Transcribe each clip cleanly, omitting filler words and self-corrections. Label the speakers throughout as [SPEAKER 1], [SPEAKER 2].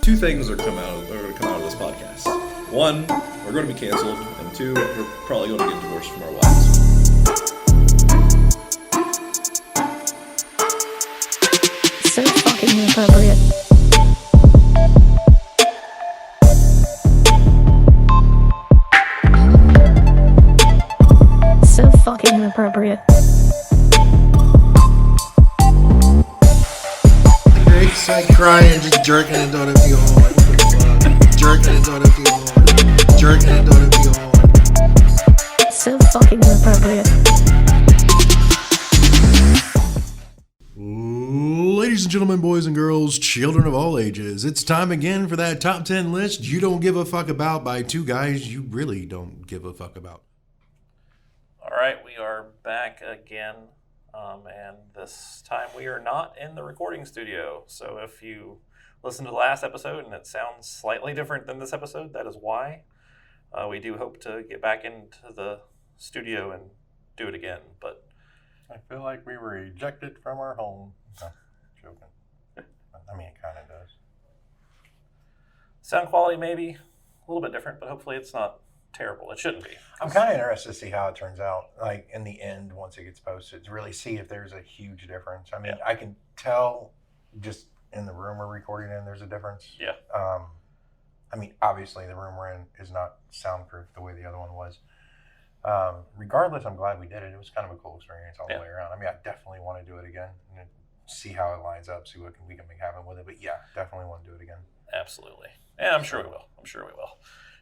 [SPEAKER 1] Two things are going to come out of this podcast. One, we're going to be canceled, and two, we're probably going to get divorced from our wives.
[SPEAKER 2] So fucking inappropriate. So fucking inappropriate.
[SPEAKER 3] It's like crying, just jerking into an empty hole. What the fuck? Jerking into an empty hole. Jerking into an empty hole.
[SPEAKER 2] So fucking inappropriate.
[SPEAKER 3] Ladies and gentlemen, boys and girls, children of all ages, it's time again for that top 10 list you don't give a fuck about by two guys you really don't give a fuck about.
[SPEAKER 4] All right, we are back again, and this time we are not in the recording studio. So if you listen to the last episode and it sounds slightly different than this episode, that is why. We do hope to get back into the studio and do it again, but
[SPEAKER 5] I feel like we were ejected from our home. No, joking. I mean, it kind of does.
[SPEAKER 4] sound quality maybe a little bit different, but hopefully it's not terrible. It shouldn't be.
[SPEAKER 5] I'm kind of interested to see how it turns out, like in the end, once it gets posted, to really see if there's a huge difference. I mean, I can tell just in the room we're recording in, there's a difference.
[SPEAKER 4] Yeah.
[SPEAKER 5] I mean, obviously the room we're in is not soundproof the way the other one was. Regardless, I'm glad we did it. It was kind of a cool experience all the way around. I mean, I definitely want to do it again and see how it lines up, see what we can make happen with it. But yeah, definitely want to do it again.
[SPEAKER 4] Absolutely. Yeah, I'm sure we will.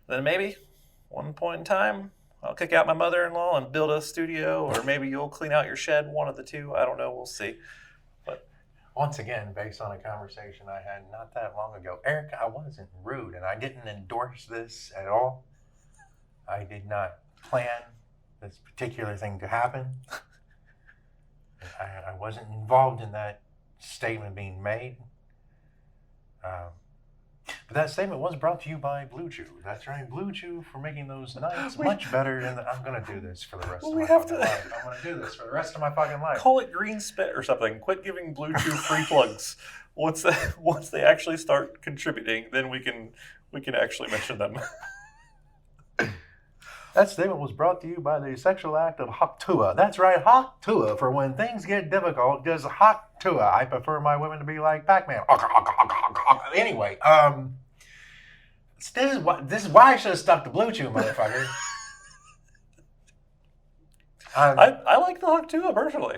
[SPEAKER 4] Then maybe one point in time, I'll kick out my mother-in-law and build a studio, or maybe you'll clean out your shed, one of the two. I don't know. We'll see. But
[SPEAKER 5] once again, based on a conversation I had not that long ago, Eric, I wasn't rude, and I didn't endorse this at all. I did not plan this particular thing to happen. I wasn't involved in that statement being made. But that statement was brought to you by Blue Chew. That's right, Blue Chew for making those nights much better. And I'm going to do this for the rest of my fucking life. I'm going to do this for the rest of my fucking life.
[SPEAKER 4] call it green spit or something. Quit giving Blue Chew free plugs. Once they actually start contributing, then we can actually mention them.
[SPEAKER 5] That statement was brought to you by the sexual act of Haktua. That's right, Haktua. For when things get difficult, just Haktua. I prefer my women to be like Pac-Man. Anyway, this is why I should have stuck to Blue Chew, motherfucker.
[SPEAKER 4] I like the Haktua personally.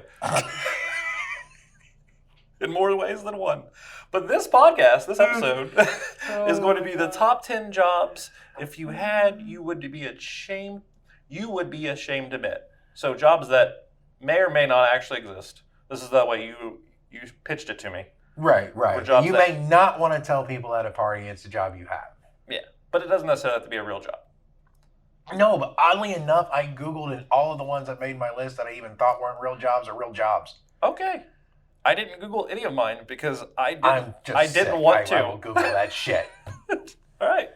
[SPEAKER 4] In more ways than one. But this podcast, this episode, is going to be the top 10 jobs if you would be ashamed to admit. So jobs that may or may not actually exist. This is the way you pitched it to me.
[SPEAKER 5] Right. You may not want to tell people at a party it's a job you have.
[SPEAKER 4] Yeah, but it doesn't necessarily have to be a real job.
[SPEAKER 5] No, but oddly enough, I Googled and all of the ones that made my list that I even thought weren't real jobs are real jobs.
[SPEAKER 4] Okay. I didn't Google any of mine because I didn't
[SPEAKER 5] want
[SPEAKER 4] to.
[SPEAKER 5] I will Google that shit.
[SPEAKER 4] All right.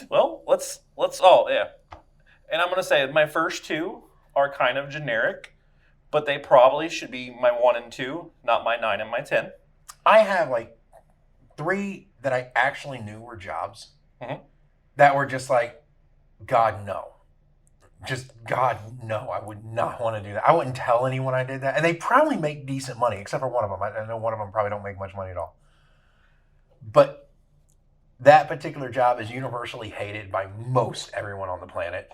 [SPEAKER 4] Well, let's. Oh, yeah. And I'm going to say my first two are kind of generic, but they probably should be my 1 and 2, not my 9 and my 10.
[SPEAKER 5] I have like 3 that I actually knew were jobs that were just like, God, no. Just, God, no, I would not want to do that. I wouldn't tell anyone I did that. And they probably make decent money, except for one of them. I know one of them probably don't make much money at all. But that particular job is universally hated by most everyone on the planet.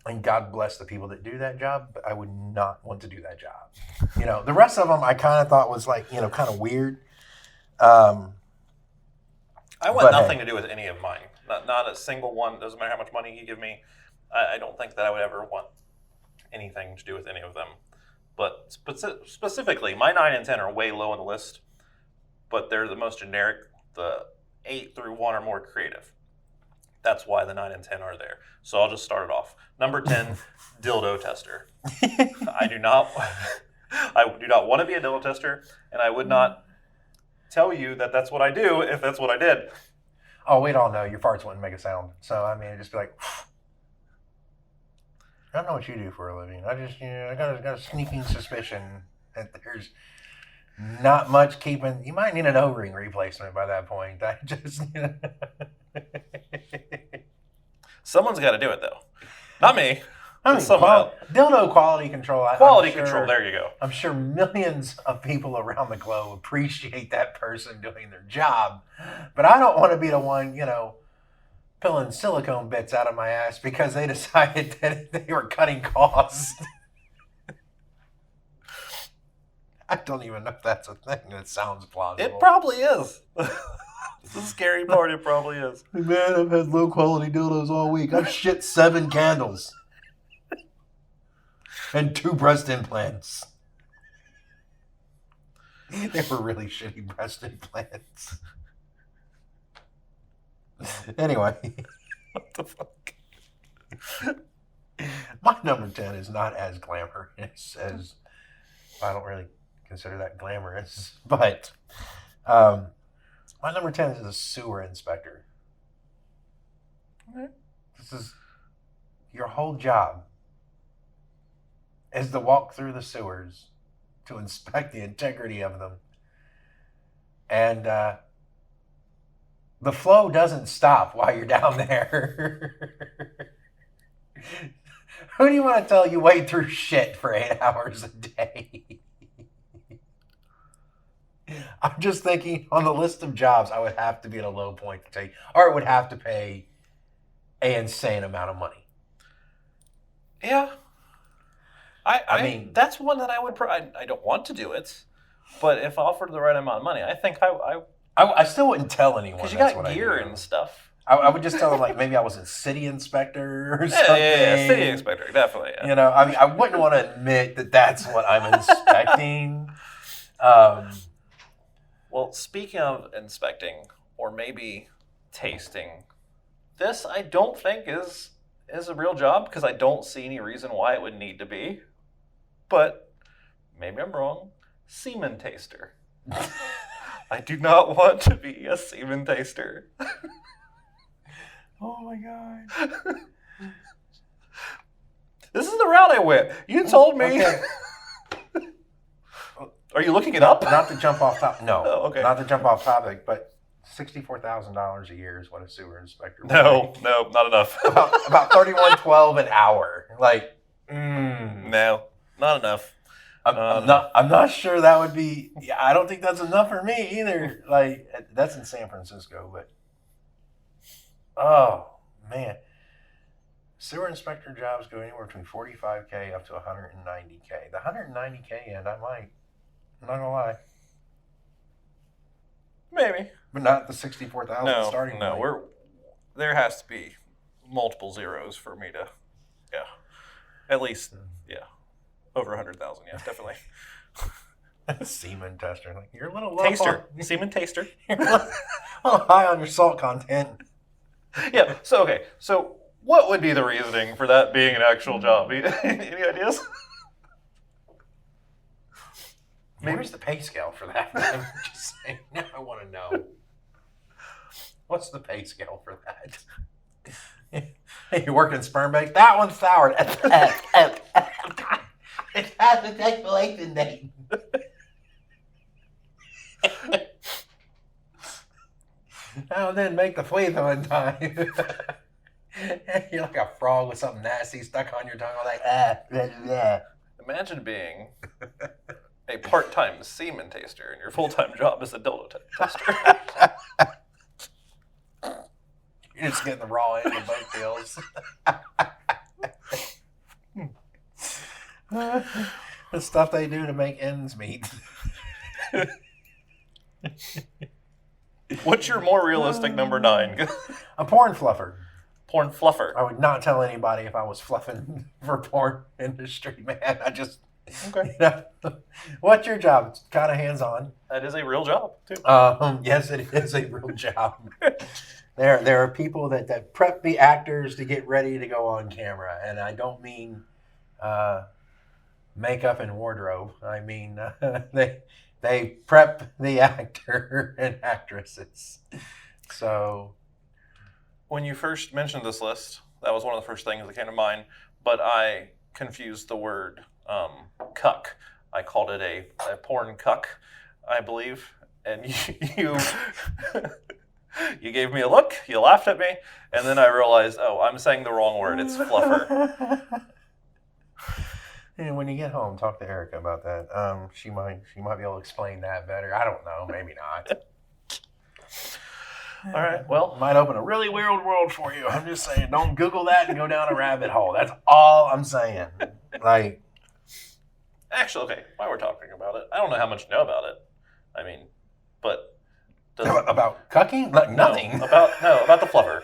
[SPEAKER 5] And God bless the people that do that job, but I would not want to do that job. You know, the rest of them I kind of thought was like, kind of weird.
[SPEAKER 4] I want nothing to do with any of mine. Not a single one. Doesn't matter how much money you give me. I don't think that I would ever want anything to do with any of them. But specifically, my 9 and 10 are way low on the list, but they're the most generic. The 8 through 1 are more creative. That's why the 9 and 10 are there. So I'll just start it off. Number 10, dildo tester. I do not want to be a dildo tester, and I would not tell you that that's what I do if that's what I did.
[SPEAKER 5] Oh, we'd all know your farts wouldn't make a sound. So, I mean, it'd just be like, I don't know what you do for a living. I just, I got a sneaking suspicion that there's not much keeping. You might need an O-ring replacement by that point. I just.
[SPEAKER 4] Someone's got to do it, though. Not me.
[SPEAKER 5] I mean,
[SPEAKER 4] someone else.
[SPEAKER 5] dildo quality control.
[SPEAKER 4] Quality control. There you go.
[SPEAKER 5] I'm sure millions of people around the globe appreciate that person doing their job, but I don't want to be the one, pulling silicone bits out of my ass because they decided that they were cutting costs. I don't even know if that's a thing. That sounds plausible.
[SPEAKER 4] It probably is. It's the scary part. It probably is.
[SPEAKER 5] Man, I've had low quality dildos all week. I've shit 7 candles. And 2 breast implants. They were really shitty breast implants. Anyway.
[SPEAKER 4] What the fuck?
[SPEAKER 5] My number 10 is not as glamorous as... I don't really consider that glamorous. But my number 10 is a sewer inspector.
[SPEAKER 4] Okay.
[SPEAKER 5] This is your whole job. Is to walk through the sewers to inspect the integrity of them. And the flow doesn't stop while you're down there. Who do you want to tell you wade through shit for 8 hours a day? I'm just thinking on the list of jobs I would have to be at a low point to take, or it would have to pay an insane amount of money.
[SPEAKER 4] Yeah. I mean, that's one that I would. I don't want to do it, but if offered the right amount of money, I think
[SPEAKER 5] I still wouldn't tell anyone.
[SPEAKER 4] Because you got gear and stuff.
[SPEAKER 5] I would just tell them, like, maybe I was a city inspector or something.
[SPEAKER 4] Yeah, city inspector, definitely. Yeah.
[SPEAKER 5] I mean, I wouldn't want to admit that that's what I'm inspecting.
[SPEAKER 4] Well, speaking of inspecting, or maybe tasting, this I don't think is a real job, because I don't see any reason why it would need to be. But maybe I'm wrong. Semen taster. I do not want to be a semen taster.
[SPEAKER 5] Oh my God.
[SPEAKER 4] This is the route I went. You told me. Okay. Are you looking it up?
[SPEAKER 5] Not to jump off topic. No.
[SPEAKER 4] Oh, okay.
[SPEAKER 5] Not to jump off topic, but $64,000 a year is what a sewer inspector would
[SPEAKER 4] No,
[SPEAKER 5] make.
[SPEAKER 4] no, not enough.
[SPEAKER 5] about $31.12 an hour. Like,
[SPEAKER 4] no, not enough.
[SPEAKER 5] I'm not sure that would be. Yeah, I don't think that's enough for me either. Like, that's in San Francisco, but oh man, sewer inspector jobs go anywhere between $45K up to $190K. The $190K end, I'm not gonna lie,
[SPEAKER 4] Maybe,
[SPEAKER 5] but not the $64,000 starting.
[SPEAKER 4] No, there has to be multiple zeros for me to, at least, over 100,000. Yeah, definitely.
[SPEAKER 5] Semen tester, like, you're a little low
[SPEAKER 4] Taster, semen taster.
[SPEAKER 5] You're a little high on your salt content.
[SPEAKER 4] Yeah. So what would be the reasoning for that being an actual job? Any ideas?
[SPEAKER 5] Where's the pay scale for that? I'm just saying. Now I want to know. What's the pay scale for that? You work in sperm bank? That one's soured. It has an expiration date. Now and then make the fleetho in time. You're like a frog with something nasty stuck on your tongue. Like,
[SPEAKER 4] Imagine being a part-time semen taster and your full-time job is a dildo tester.
[SPEAKER 5] You're just getting the raw end of both deals. The stuff they do to make ends meet.
[SPEAKER 4] What's your more realistic number 9?
[SPEAKER 5] A porn fluffer.
[SPEAKER 4] Porn fluffer.
[SPEAKER 5] I would not tell anybody if I was fluffing for porn industry, man. I just...
[SPEAKER 4] Okay.
[SPEAKER 5] What's your job? It's kind of hands-on.
[SPEAKER 4] That is a real job, too.
[SPEAKER 5] Yes, it is a real job. There are people that prep the actors to get ready to go on camera, and I don't mean makeup and wardrobe. I mean they prep the actor and actresses. So
[SPEAKER 4] when you first mentioned this list, that was one of the first things that came to mind, but I confused the word cuck. I called it a porn cuck. I believe, and you you gave me a look, you laughed at me, and then I realized, oh, I'm saying the wrong word. It's fluffer.
[SPEAKER 5] And when you get home, talk to Erica about that. She might be able to explain that better. I don't know, maybe not.
[SPEAKER 4] All right, well,
[SPEAKER 5] Might open a really weird world for you. I'm just saying, don't Google that and go down a rabbit hole. That's all I'm saying. Like,
[SPEAKER 4] actually, okay, while we're talking about it, I don't know how much you know about it. I mean, but
[SPEAKER 5] about cucking? Nothing.
[SPEAKER 4] About the fluffer.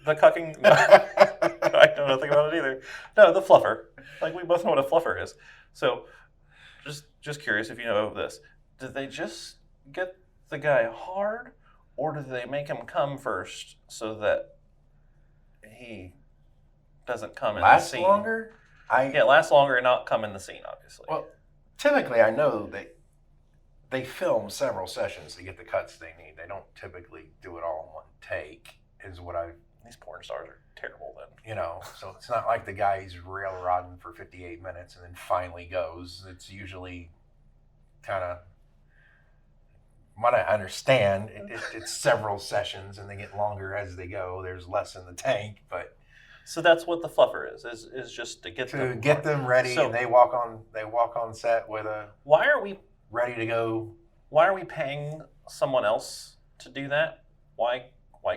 [SPEAKER 4] The cucking. No, I know nothing about it either. No, the fluffer. Like, we both know what a fluffer is. So, just curious if you know this. Did they just get the guy hard, or did they make him come first so that he doesn't come in the scene?
[SPEAKER 5] Last longer?
[SPEAKER 4] Last longer and not come in the scene, obviously.
[SPEAKER 5] Well, typically, I know they film several sessions to get the cuts they need. They don't typically do it all in one take, is what
[SPEAKER 4] These porn stars are terrible then.
[SPEAKER 5] So it's not like the guy's railroading for 58 minutes and then finally goes. It's usually kind of, what I understand, it's several sessions and they get longer as they go. There's less in the tank, but
[SPEAKER 4] so that's what the fluffer is just to get
[SPEAKER 5] them ready. So, and they walk on set with a
[SPEAKER 4] why are we
[SPEAKER 5] ready to go.
[SPEAKER 4] Why are we paying someone else to do that? Why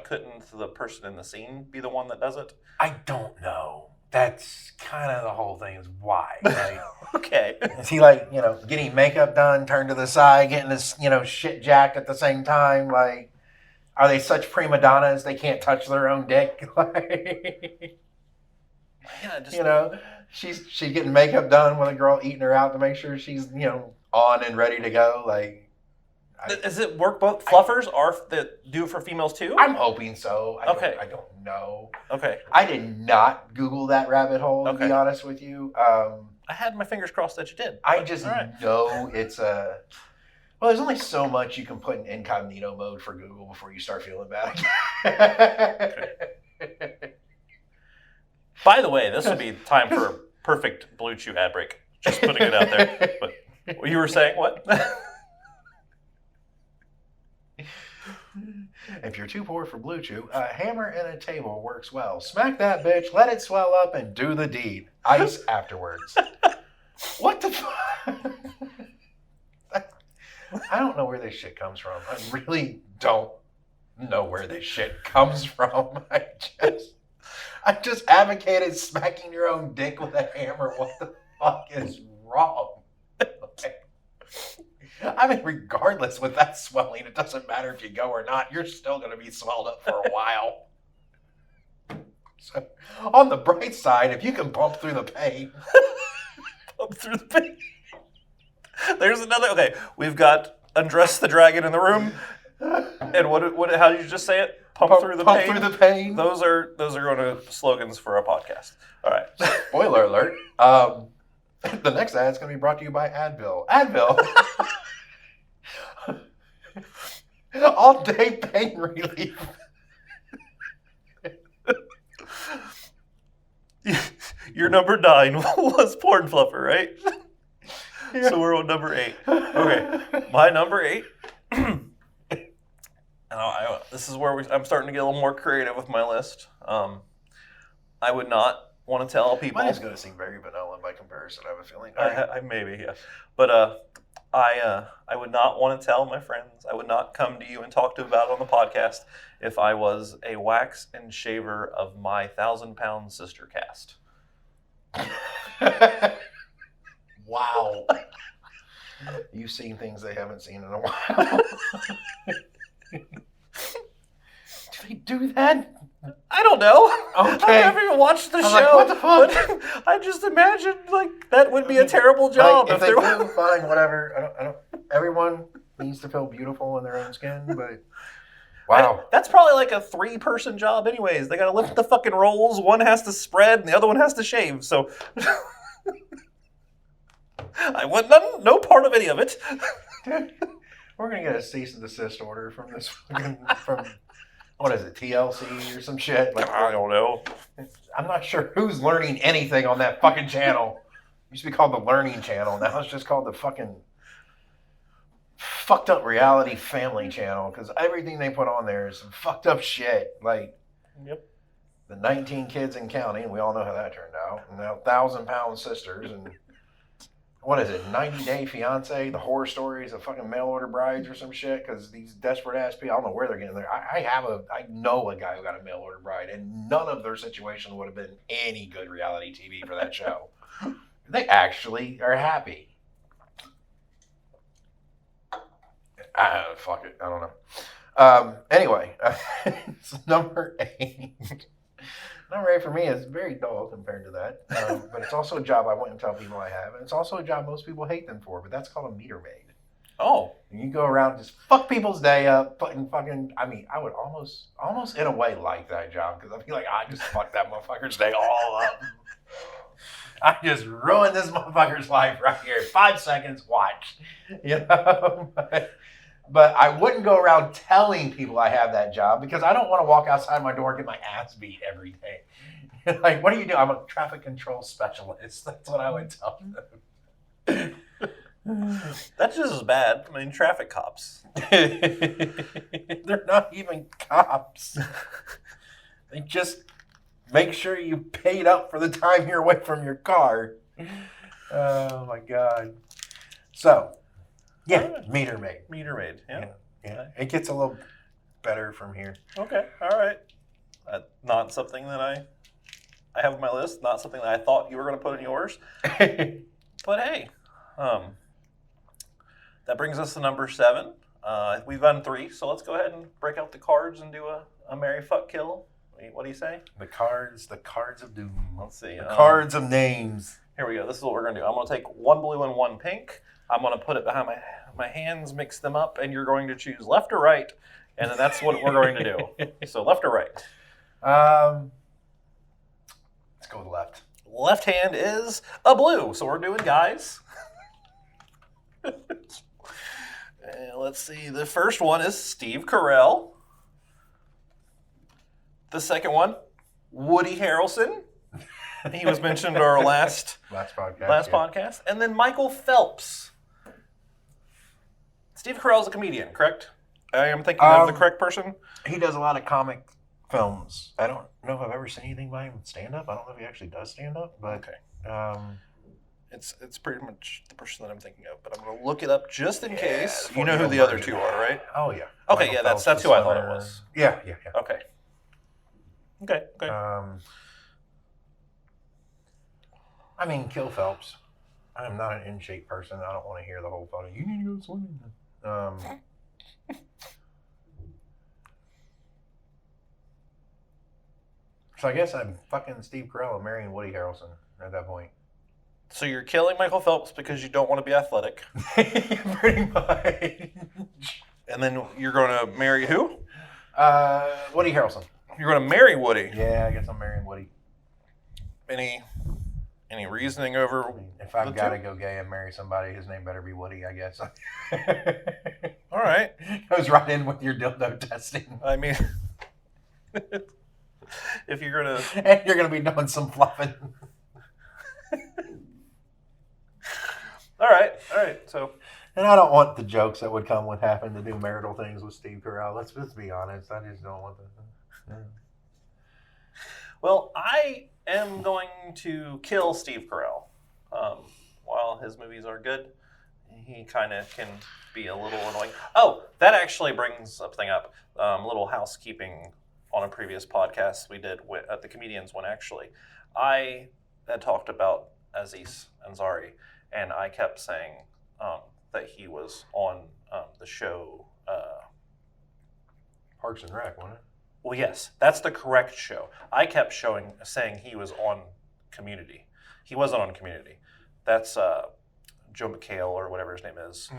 [SPEAKER 4] couldn't the person in the scene be the one that does it?
[SPEAKER 5] I don't know. That's kind of the whole thing, is why. Right?
[SPEAKER 4] Okay.
[SPEAKER 5] Is he like, getting makeup done, turned to the side, getting his, shit jacked at the same time? Like, are they such prima donnas they can't touch their own dick? She's getting makeup done with a girl eating her out to make sure she's, on and ready to go. Like,
[SPEAKER 4] does it work both? Fluffers are that do it for females too?
[SPEAKER 5] I'm hoping so. I don't know.
[SPEAKER 4] Okay.
[SPEAKER 5] I did not Google that rabbit hole, to be honest with you.
[SPEAKER 4] I had my fingers crossed that you did.
[SPEAKER 5] I just know it's a... Well, there's only so much you can put in incognito mode for Google before you start feeling bad.
[SPEAKER 4] Okay. By the way, this would be time for a perfect Blue Chew ad break. Just putting it out there. But you were saying what?
[SPEAKER 5] If you're too poor for Blue Chew, a hammer and a table works well. Smack that bitch, let it swell up, and do the deed. Ice afterwards. What the fuck? I don't know where this shit comes from. I really don't know where this shit comes from. I just advocated smacking your own dick with a hammer. What the fuck is wrong? I mean, regardless with that swelling, it doesn't matter if you go or not. You're still going to be swelled up for a while. So, on the bright side, if you can bump through the pain.
[SPEAKER 4] Bump through the pain. There's another. Okay, we've got undress the dragon in the room. And what? How did you just say it? Pump through the pain.
[SPEAKER 5] Pump through the pain.
[SPEAKER 4] Those are going to slogans for a podcast. All right.
[SPEAKER 5] Spoiler alert. The next ad is going to be brought to you by Advil. Advil. All day pain relief.
[SPEAKER 4] Your number 9 was porn fluffer, right? Yeah. So we're on number 8. Okay, my number 8. This is where I'm starting to get a little more creative with my list. I would not want to tell people.
[SPEAKER 5] Mine is going to seem very vanilla by comparison, I have a feeling.
[SPEAKER 4] I maybe, yeah. But I would not want to tell my friends. I would not come to you and talk to about it on the podcast if I was a wax and shaver of my 1,000-pound sister cast.
[SPEAKER 5] Wow. You've seen things they haven't seen in a while. Do they do that?
[SPEAKER 4] I don't know.
[SPEAKER 5] Okay.
[SPEAKER 4] I've never even watched the show.
[SPEAKER 5] Like, what the fuck?
[SPEAKER 4] But I just imagine that would be a terrible job
[SPEAKER 5] if they do. Fine, whatever. I don't. Everyone needs to feel beautiful in their own skin, but wow,
[SPEAKER 4] that's probably like a 3-person job, anyways. They got to lift the fucking rolls. One has to spread, and the other one has to shave. So I want no part of any of it.
[SPEAKER 5] Dude, we're gonna get a cease and desist order from this from. What is it, TLC or some shit?
[SPEAKER 4] I don't know.
[SPEAKER 5] I'm not sure who's learning anything on that fucking channel. It used to be called the Learning Channel. Now it's just called the fucking fucked up reality family channel because everything they put on there is some fucked up shit. Like,
[SPEAKER 4] Yep.
[SPEAKER 5] the 19 kids and counting. We all know how that turned out. And now 1,000-pound sisters and what is it? 90 Day Fiance, the horror stories of fucking mail order brides or some shit. Because these desperate ass people, I don't know where they're getting there. I know a guy who got a mail order bride, and none of their situation would have been any good reality TV for that show. They actually are happy. Fuck it. I don't know. Anyway, it's number 8. Number 8 for me is very dull compared to that. But it's also a job I wouldn't tell people I have. And it's also a job most people hate them for, but that's called a meter maid.
[SPEAKER 4] Oh.
[SPEAKER 5] And you go around and just fuck people's day up, putting fucking, I mean, I would almost in a way like that job because I'd be like, I just fucked that motherfucker's day all up. I just ruined this motherfucker's life right here. 5 seconds, watch. You know? But I wouldn't go around telling people I have that job because I don't want to walk outside my door and get my ass beat every day. Like, what do you do? I'm a traffic control specialist. That's what I would tell them.
[SPEAKER 4] That's just as bad. I mean, traffic cops.
[SPEAKER 5] They're not even cops. They just make sure you paid up for the time you're away from your car. Oh, my God. So, yeah, meter maid.
[SPEAKER 4] Meter maid, yeah.
[SPEAKER 5] It gets a little better from here.
[SPEAKER 4] Okay, all right. Not something that I have on my list. Not something that I thought you were going to put in yours. But hey, that brings us to number 7. We've done 3, so let's go ahead and break out the cards and do a marry, fuck, kill. What do you say?
[SPEAKER 5] The cards of doom.
[SPEAKER 4] Let's see.
[SPEAKER 5] The cards of names.
[SPEAKER 4] Here we go. This is what we're going to do. I'm going to take 1 blue and 1 pink. I'm going to put it behind my hands, mix them up, and you're going to choose left or right, and then that's what we're going to do. So left or right?
[SPEAKER 5] Let's go with left.
[SPEAKER 4] Left hand is a blue, so we're doing guys. Let's see. The first one is Steve Carell. The second one, Woody Harrelson. He was mentioned in our last podcast. And then Michael Phelps. Steve Carell's a comedian, correct? I am thinking of the correct person.
[SPEAKER 5] He does a lot of comic films. I don't know if I've ever seen anything by him stand up. I don't know if he actually does stand up, but
[SPEAKER 4] okay. It's pretty much the person that I'm thinking of, but I'm going to look it up just in case. You know who the other 2 are, right?
[SPEAKER 5] Oh yeah.
[SPEAKER 4] Okay,
[SPEAKER 5] Michael
[SPEAKER 4] yeah,
[SPEAKER 5] Phelps,
[SPEAKER 4] that's who I thought it was.
[SPEAKER 5] Yeah.
[SPEAKER 4] Okay.
[SPEAKER 5] I mean, kill Phelps. I'm not an in shape person. I don't want to hear the whole photo. You need to go swimming. So I guess I'm fucking Steve Carell and marrying Woody Harrelson at that point.
[SPEAKER 4] So you're killing Michael Phelps because you don't want to be athletic.
[SPEAKER 5] Pretty much.
[SPEAKER 4] And then you're going to marry who?
[SPEAKER 5] Woody Harrelson.
[SPEAKER 4] You're going to marry Woody.
[SPEAKER 5] Yeah, I guess I'm marrying Woody.
[SPEAKER 4] Any reasoning over?
[SPEAKER 5] If I've got to go gay and marry somebody, his name better be Woody, I guess.
[SPEAKER 4] All right.
[SPEAKER 5] Goes right in with your dildo testing.
[SPEAKER 4] I mean, if you're gonna,
[SPEAKER 5] and you're gonna be doing some fluffing.
[SPEAKER 4] All right. So,
[SPEAKER 5] and I don't want the jokes that would come with having to do marital things with Steve Carell. Let's be honest. I just don't want that.
[SPEAKER 4] Well, I am going to kill Steve Carell. While his movies are good, he kind of can be a little annoying. Oh, that actually brings something up. A little housekeeping on a previous podcast we did at the Comedians one, actually. I had talked about Aziz Ansari, and I kept saying that he was on the show
[SPEAKER 5] Parks and Rec, wasn't it?
[SPEAKER 4] Well, yes, that's the correct show. I kept saying he was on Community. He wasn't on Community. That's Joe McHale or whatever his name is.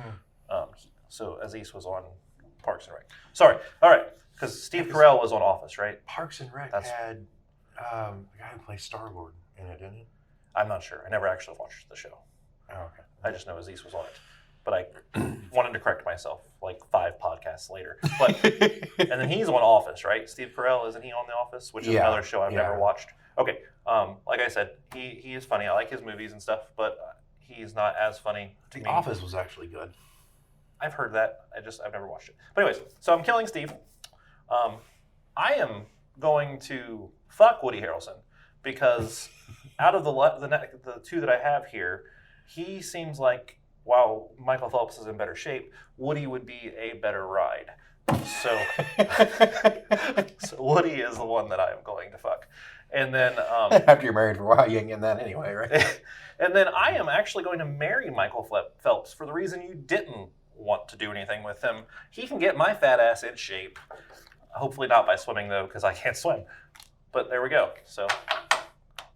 [SPEAKER 4] So Aziz was on Parks and Rec. Sorry. All right. Because Steve Carell was on Office, right?
[SPEAKER 5] Parks and Rec had the guy who plays Star-Lord in it, didn't he?
[SPEAKER 4] I'm not sure. I never actually watched the show.
[SPEAKER 5] Oh, okay.
[SPEAKER 4] I just know Aziz was on it. But I wanted to correct myself like 5 podcasts later. But and then he's on Office, right? Steve Carell, isn't he on The Office? Which is another show I've never watched. Okay. Like I said, he is funny. I like his movies and stuff, but he's not as funny to me.
[SPEAKER 5] The Office was actually good.
[SPEAKER 4] I've heard that. I've never watched it. But anyways, so I'm killing Steve. I am going to fuck Woody Harrelson because out of the two that I have here, he seems like, while Michael Phelps is in better shape, Woody would be a better ride. So, so Woody is the one that I am going to fuck. And then
[SPEAKER 5] after you're married for a while, you ain't getting that anyway, right?
[SPEAKER 4] And then I am actually going to marry Michael Phelps for the reason you didn't want to do anything with him. He can get my fat ass in shape. Hopefully not by swimming, though, because I can't swim. But there we go. So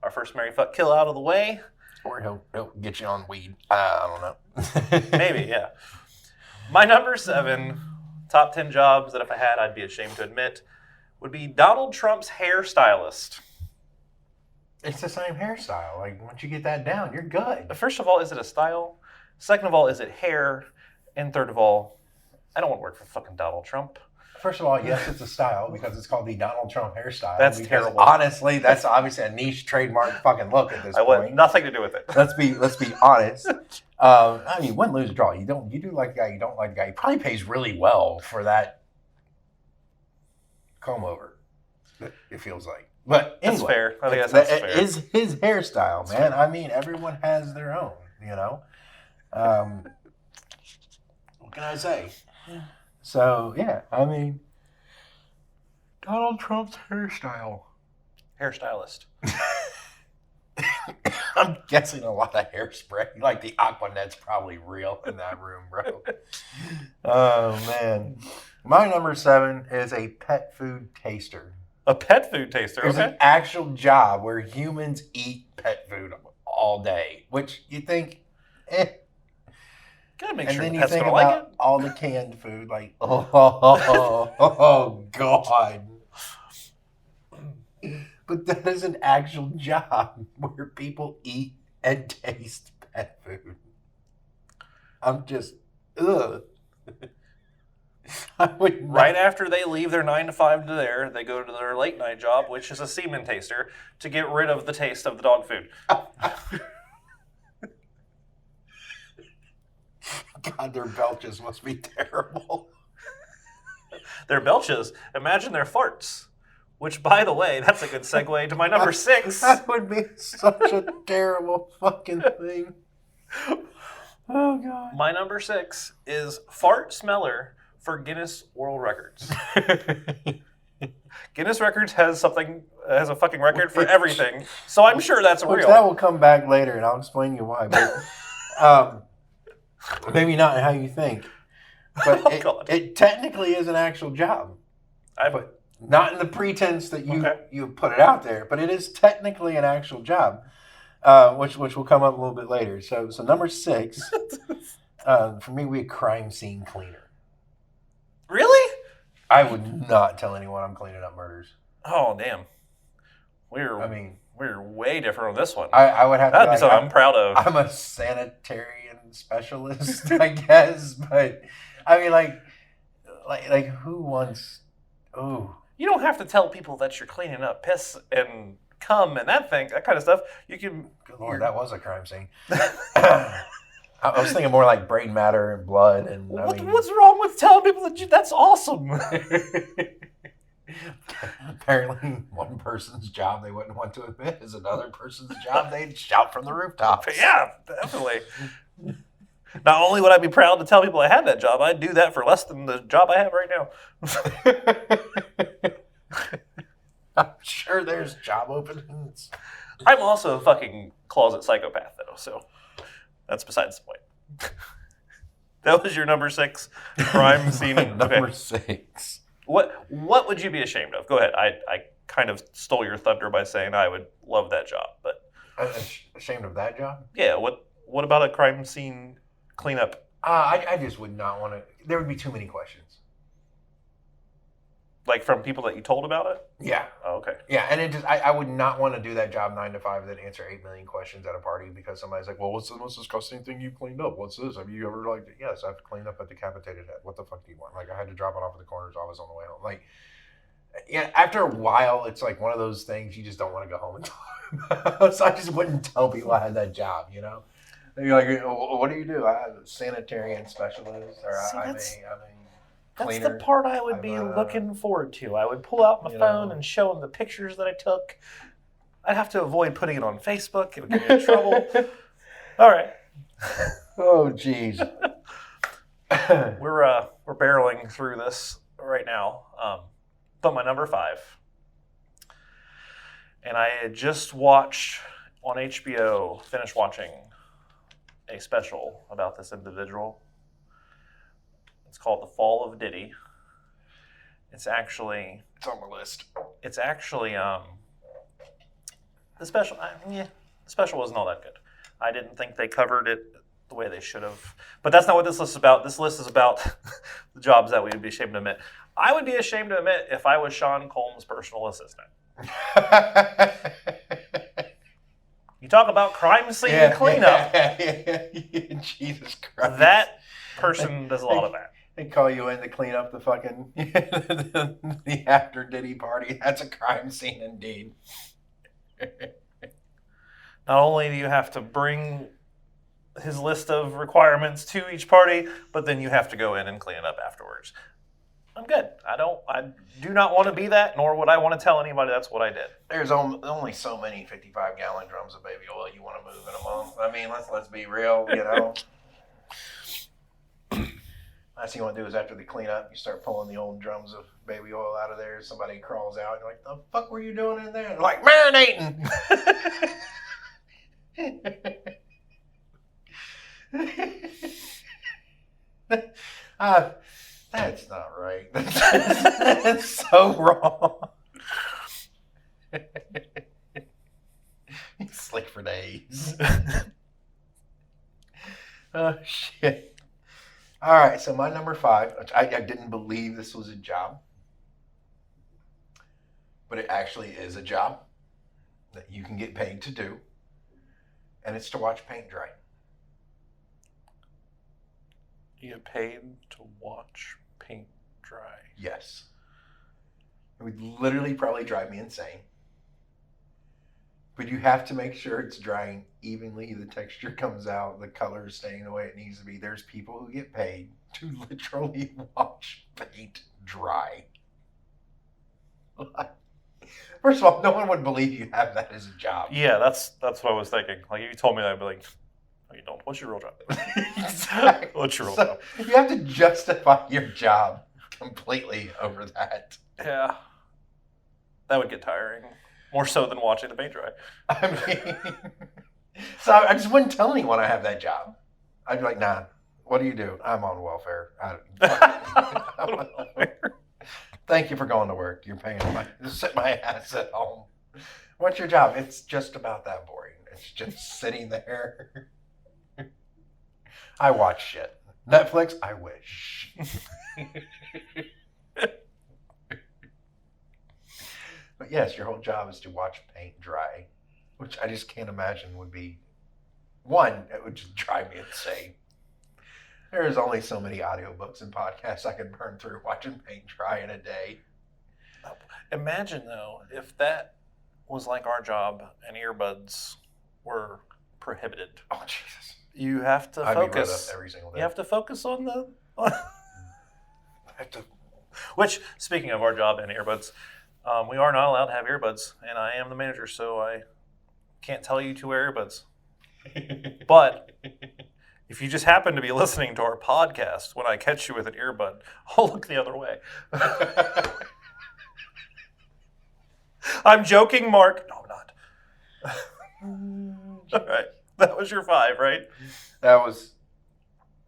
[SPEAKER 4] our first marry, fuck, kill out of the way.
[SPEAKER 5] Or he'll get you on weed. I don't know.
[SPEAKER 4] Maybe, yeah. My number 7, top 10 jobs that if I had, I'd be ashamed to admit, would be Donald Trump's hairstylist.
[SPEAKER 5] It's the same hairstyle. Like, once you get that down, you're good.
[SPEAKER 4] First of all, is it a style? Second of all, is it hair? And third of all, I don't want to work for fucking Donald Trump.
[SPEAKER 5] First of all, yes, it's a style because it's called the Donald Trump hairstyle.
[SPEAKER 4] That's
[SPEAKER 5] because
[SPEAKER 4] terrible.
[SPEAKER 5] Honestly, that's obviously a niche trademark fucking look at this point.
[SPEAKER 4] I want nothing to do with it.
[SPEAKER 5] Let's be honest. I mean, win, lose, draw. You do like the guy. You don't like the guy. He probably pays really well for that comb over. It feels like. But anyway,
[SPEAKER 4] that's fair. I think that's fair.
[SPEAKER 5] Is his hairstyle, man. I mean, everyone has their own. You know. What can I say? So yeah, I mean, Donald Trump's hairstyle.
[SPEAKER 4] Hairstylist.
[SPEAKER 5] I'm guessing a lot of hairspray. Like the Aquanet's probably real in that room, bro. Oh man. My number 7 is a pet food taster.
[SPEAKER 4] A pet food taster,
[SPEAKER 5] There's
[SPEAKER 4] okay.
[SPEAKER 5] an actual job where humans eat pet food all day, which you think,
[SPEAKER 4] Gotta make
[SPEAKER 5] and
[SPEAKER 4] sure
[SPEAKER 5] then
[SPEAKER 4] the
[SPEAKER 5] you
[SPEAKER 4] pet's
[SPEAKER 5] think
[SPEAKER 4] gonna
[SPEAKER 5] about
[SPEAKER 4] like it.
[SPEAKER 5] all the canned food, like, oh God. But that is an actual job where people eat and taste pet food. I'm just, ugh. I would not.
[SPEAKER 4] Right after they leave their 9 to 5 to there, they go to their late night job, which is a semen taster, to get rid of the taste of the dog food.
[SPEAKER 5] God, their belches must be terrible.
[SPEAKER 4] Their belches, imagine their farts. Which, by the way, that's a good segue to my number 6.
[SPEAKER 5] That would be such a terrible fucking thing. Oh, God.
[SPEAKER 4] My number 6 is fart smeller for Guinness World Records. Guinness Records has a fucking record for everything, so I'm sure that's
[SPEAKER 5] Which
[SPEAKER 4] real.
[SPEAKER 5] that will come back later, and I'll explain you why. But maybe not how you think. But it technically is an actual job. But not in the pretense that you put it out there, but it is technically an actual job, which will come up a little bit later. So number 6, for me, we had crime scene cleaner.
[SPEAKER 4] Really?
[SPEAKER 5] I would not tell anyone I'm cleaning up murders.
[SPEAKER 4] Oh, damn. We're way different on this one.
[SPEAKER 5] I would have to.
[SPEAKER 4] That'd be something I'm proud of.
[SPEAKER 5] I'm a sanitarian specialist, I guess, but I mean, like who wants? Oh,
[SPEAKER 4] you don't have to tell people that you're cleaning up piss and cum and that kind of stuff. You can.
[SPEAKER 5] Good Lord, that was a crime scene. I was thinking more like brain matter and blood, and
[SPEAKER 4] what's wrong with telling people that's awesome?
[SPEAKER 5] Apparently, one person's job they wouldn't want to admit is another person's job they'd shout from the rooftops.
[SPEAKER 4] Yeah, definitely. Not only would I be proud to tell people I had that job, I'd do that for less than the job I have right now.
[SPEAKER 5] I'm sure there's job openings.
[SPEAKER 4] I'm also a fucking closet psychopath, though, so that's besides the point. That was your number 6 crime scene.
[SPEAKER 5] Number 6.
[SPEAKER 4] What would you be ashamed of? Go ahead. I kind of stole your thunder by saying I would love that job, but
[SPEAKER 5] Ashamed of that job?
[SPEAKER 4] yeah. What about a crime scene cleanup?
[SPEAKER 5] I just would not want to. There would be too many questions.
[SPEAKER 4] Like from people that you told about it?
[SPEAKER 5] Yeah.
[SPEAKER 4] Oh, okay.
[SPEAKER 5] Yeah, and it just I would not want to do that job 9 to 5, then answer 8 million questions at a party because somebody's like, well, what's the most disgusting thing you've cleaned up? What's this? Have you ever yes, I've cleaned up a decapitated head. What the fuck do you want? Like, I had to drop it off at the coroner's office on the way home. Like, yeah, after a while, it's like one of those things you just don't want to go home and talk about. So I just wouldn't tell people I had that job, you know? You're like, what do you do? I'm a sanitarian specialist, or
[SPEAKER 4] See,
[SPEAKER 5] I'm
[SPEAKER 4] that's
[SPEAKER 5] a cleaner.
[SPEAKER 4] the part I would be looking forward to. I would pull out my phone and show them the pictures that I took. I'd have to avoid putting it on Facebook. It would get me in trouble. All right.
[SPEAKER 5] Oh, jeez.
[SPEAKER 4] We're barreling through this right now. But my number 5. And I had just watched on HBO, finished watching a special about this individual. It's called The Fall of Diddy. It's on the list. It's actually the special. The special wasn't all that good. I didn't think they covered it the way they should have. But that's not what this list is about. This list is about the jobs that we would be ashamed to admit. I would be ashamed to admit if I was Sean Combs' personal assistant. You talk about crime scene cleanup.
[SPEAKER 5] Jesus Christ.
[SPEAKER 4] That person does a lot of that.
[SPEAKER 5] They call you in to clean up the fucking the after Diddy party. That's a crime scene indeed.
[SPEAKER 4] Not only do you have to bring his list of requirements to each party, but then you have to go in and clean it up afterwards. I'm good. I do not want to be that, nor would I want to tell anybody that's what I did.
[SPEAKER 5] There's only so many 55-gallon drums of baby oil you want to move in a month. I mean, let's be real, you know. Last thing you want to do is after the cleanup, you start pulling the old drums of baby oil out of there. Somebody crawls out. You're like, the fuck were you doing in there? They're like, marinating. That's not right. That's so wrong. He's slick for days. Oh, shit. All right, so my number 5, which I didn't believe this was a job, but it actually is a job that you can get paid to do, and it's to watch paint dry.
[SPEAKER 4] You get paid to watch paint dry.
[SPEAKER 5] Yes. It would literally probably drive me insane. But you have to make sure it's drying evenly, the texture comes out, the color is staying the way it needs to be. There's people who get paid to literally watch paint dry. First of all, no one would believe you have that as a job.
[SPEAKER 4] Yeah, that's what I was thinking. Like, if you told me that, I'd be like, no, you don't. What's your real job?
[SPEAKER 5] Exactly.
[SPEAKER 4] What's your real job?
[SPEAKER 5] You have to justify your job completely over that.
[SPEAKER 4] Yeah. That would get tiring. More so than watching the paint dry.
[SPEAKER 5] I mean, so I just wouldn't tell anyone I have that job. I'd be like, nah, what do you do? I'm on welfare. Thank you for going to work. You're paying just sit my ass at home. What's your job? It's just about that boring. It's just sitting there. I watch shit. Netflix, I wish. But yes, your whole job is to watch paint dry, which I just can't imagine would be, one, it would just drive me insane. There's only so many audiobooks and podcasts I could burn through watching paint dry in a day.
[SPEAKER 4] Imagine, though, if that was like our job and earbuds were prohibited.
[SPEAKER 5] Oh, Jesus.
[SPEAKER 4] You have to
[SPEAKER 5] I'd be rid of
[SPEAKER 4] focus.
[SPEAKER 5] every single day.
[SPEAKER 4] You have to focus on the...
[SPEAKER 5] I have to...
[SPEAKER 4] Which, speaking of our job and earbuds, we are not allowed to have earbuds, and I am the manager, so I can't tell you to wear earbuds. But if you just happen to be listening to our podcast, when I catch you with an earbud, I'll look the other way. I'm joking, Mark. No, I'm not. All right. That was your 5, right?
[SPEAKER 5] That was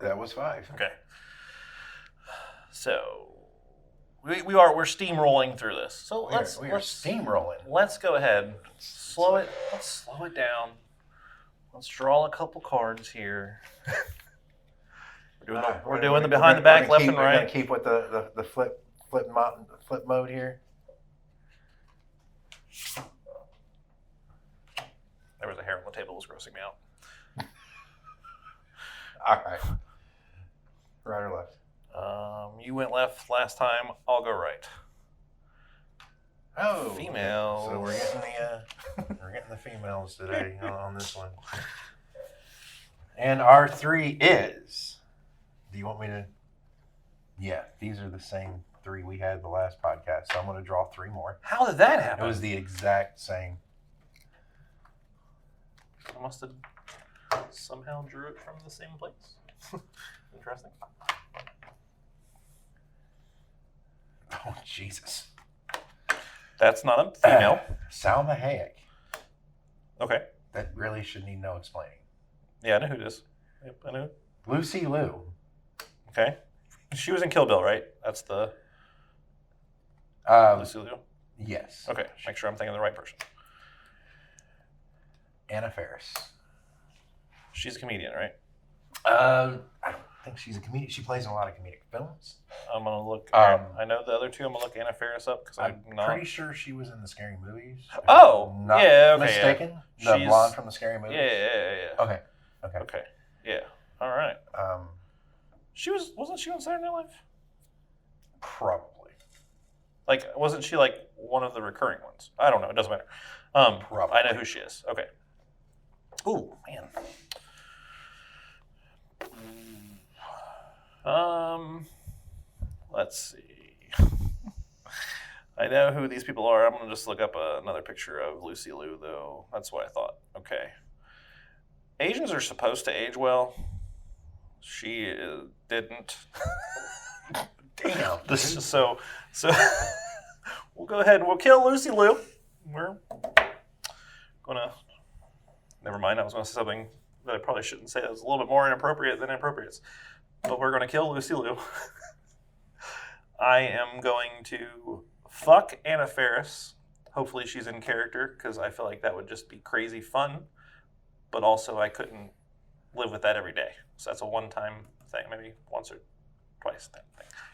[SPEAKER 5] 5.
[SPEAKER 4] Okay. So we're steamrolling through this. So let's
[SPEAKER 5] steamrolling.
[SPEAKER 4] Let's go ahead. Let's slow it down. Let's draw a couple cards here. We're doing the behind the back, left and
[SPEAKER 5] We're gonna
[SPEAKER 4] right.
[SPEAKER 5] keep with the flip mode here.
[SPEAKER 4] There was a hair on the table that was grossing me out.
[SPEAKER 5] All right. Right or left?
[SPEAKER 4] You went left last time. I'll go right.
[SPEAKER 5] Oh,
[SPEAKER 4] female.
[SPEAKER 5] So we're getting the females today on this one. And our 3 is. Do you want me to? Yeah, these are the same 3 we had the last podcast. So I'm going to draw 3 more.
[SPEAKER 4] How did that happen?
[SPEAKER 5] It was the exact same.
[SPEAKER 4] I must have somehow drew it from the same place. Interesting.
[SPEAKER 5] Oh, Jesus.
[SPEAKER 4] That's not a female.
[SPEAKER 5] Salma Hayek.
[SPEAKER 4] Okay.
[SPEAKER 5] That really should need no explaining.
[SPEAKER 4] Yeah, I know who it is. Yep, I know.
[SPEAKER 5] Lucy Liu.
[SPEAKER 4] Okay. She was in Kill Bill, right? That's the Lucy Liu?
[SPEAKER 5] Yes.
[SPEAKER 4] Okay, make sure I'm thinking of the right person.
[SPEAKER 5] Anna Faris.
[SPEAKER 4] She's a comedian, right?
[SPEAKER 5] I don't think she's a comedian. She plays in a lot of comedic films.
[SPEAKER 4] I'm going to look. I know the other 2. I'm going to look Anna Faris up because
[SPEAKER 5] I'm
[SPEAKER 4] not
[SPEAKER 5] pretty sure she was in the Scary Movies.
[SPEAKER 4] Oh,
[SPEAKER 5] If I'm not
[SPEAKER 4] yeah, okay,
[SPEAKER 5] mistaken.
[SPEAKER 4] yeah.
[SPEAKER 5] The
[SPEAKER 4] She's-
[SPEAKER 5] blonde from the Scary Movies.
[SPEAKER 4] Yeah.
[SPEAKER 5] Okay.
[SPEAKER 4] Okay. Yeah. All right. Wasn't she on Saturday Night Live?
[SPEAKER 5] Probably.
[SPEAKER 4] Like, wasn't she like one of the recurring ones? I don't know. It doesn't matter.
[SPEAKER 5] Probably.
[SPEAKER 4] I know who she is. Okay. Ooh, man. Let's see. I know who these people are. I'm gonna just look up another picture of Lucy Liu, though. That's what I thought. Okay. Asians are supposed to age well. She didn't.
[SPEAKER 5] Damn.
[SPEAKER 4] So we'll go ahead and we'll kill Lucy Liu. We're gonna. Never mind. I was gonna say something that I probably shouldn't say. That was a little bit more inappropriate than inappropriates. But we're gonna kill Lucy Liu. I am going to fuck Anna Faris. Hopefully she's in character because I feel like that would just be crazy fun. But also I couldn't live with that every day. So that's a one-time thing, maybe once or twice thing.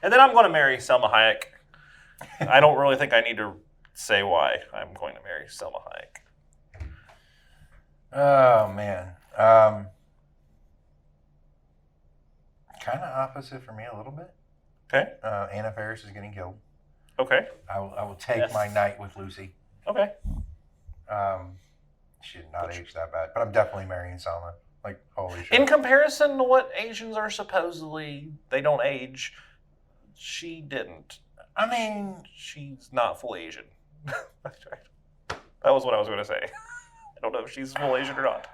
[SPEAKER 4] And then I'm going to marry Selma Hayek. I don't really think I need to say why I'm going to marry Selma Hayek.
[SPEAKER 5] Oh, man. Kind of opposite for me a little bit.
[SPEAKER 4] Okay.
[SPEAKER 5] Anna Faris is getting killed.
[SPEAKER 4] Okay.
[SPEAKER 5] I will take my night with Lucy.
[SPEAKER 4] Okay.
[SPEAKER 5] She did not age that bad, but I'm definitely marrying Salma. Like, holy shit.
[SPEAKER 4] In comparison to what Asians are supposedly, they don't age, she didn't.
[SPEAKER 5] I mean,
[SPEAKER 4] She's not full Asian. That was what I was going to say. I don't know if she's full Asian or not.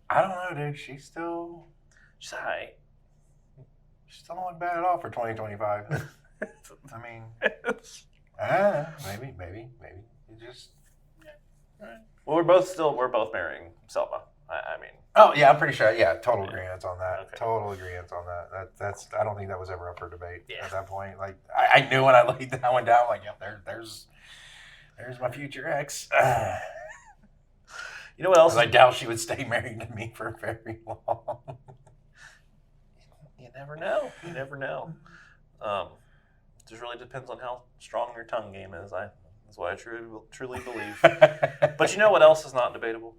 [SPEAKER 5] I don't know, dude. She's
[SPEAKER 4] Hi.
[SPEAKER 5] She don't look bad at all for 2025. I mean, maybe. You just.
[SPEAKER 4] Well, we're both marrying Selma. I mean.
[SPEAKER 5] Oh yeah, I'm pretty sure. Yeah, total agreement on that.
[SPEAKER 4] Okay.
[SPEAKER 5] Total agreement on that. That's. I don't think that was ever up for debate at that point. Like, I knew when I laid that one down. Like, yeah, there's my future ex.
[SPEAKER 4] You know what else?
[SPEAKER 5] I doubt she would stay married to me for very long.
[SPEAKER 4] You never know. You never know. It just really depends on how strong your tongue game is. That's what I truly believe. But you know what else is not debatable?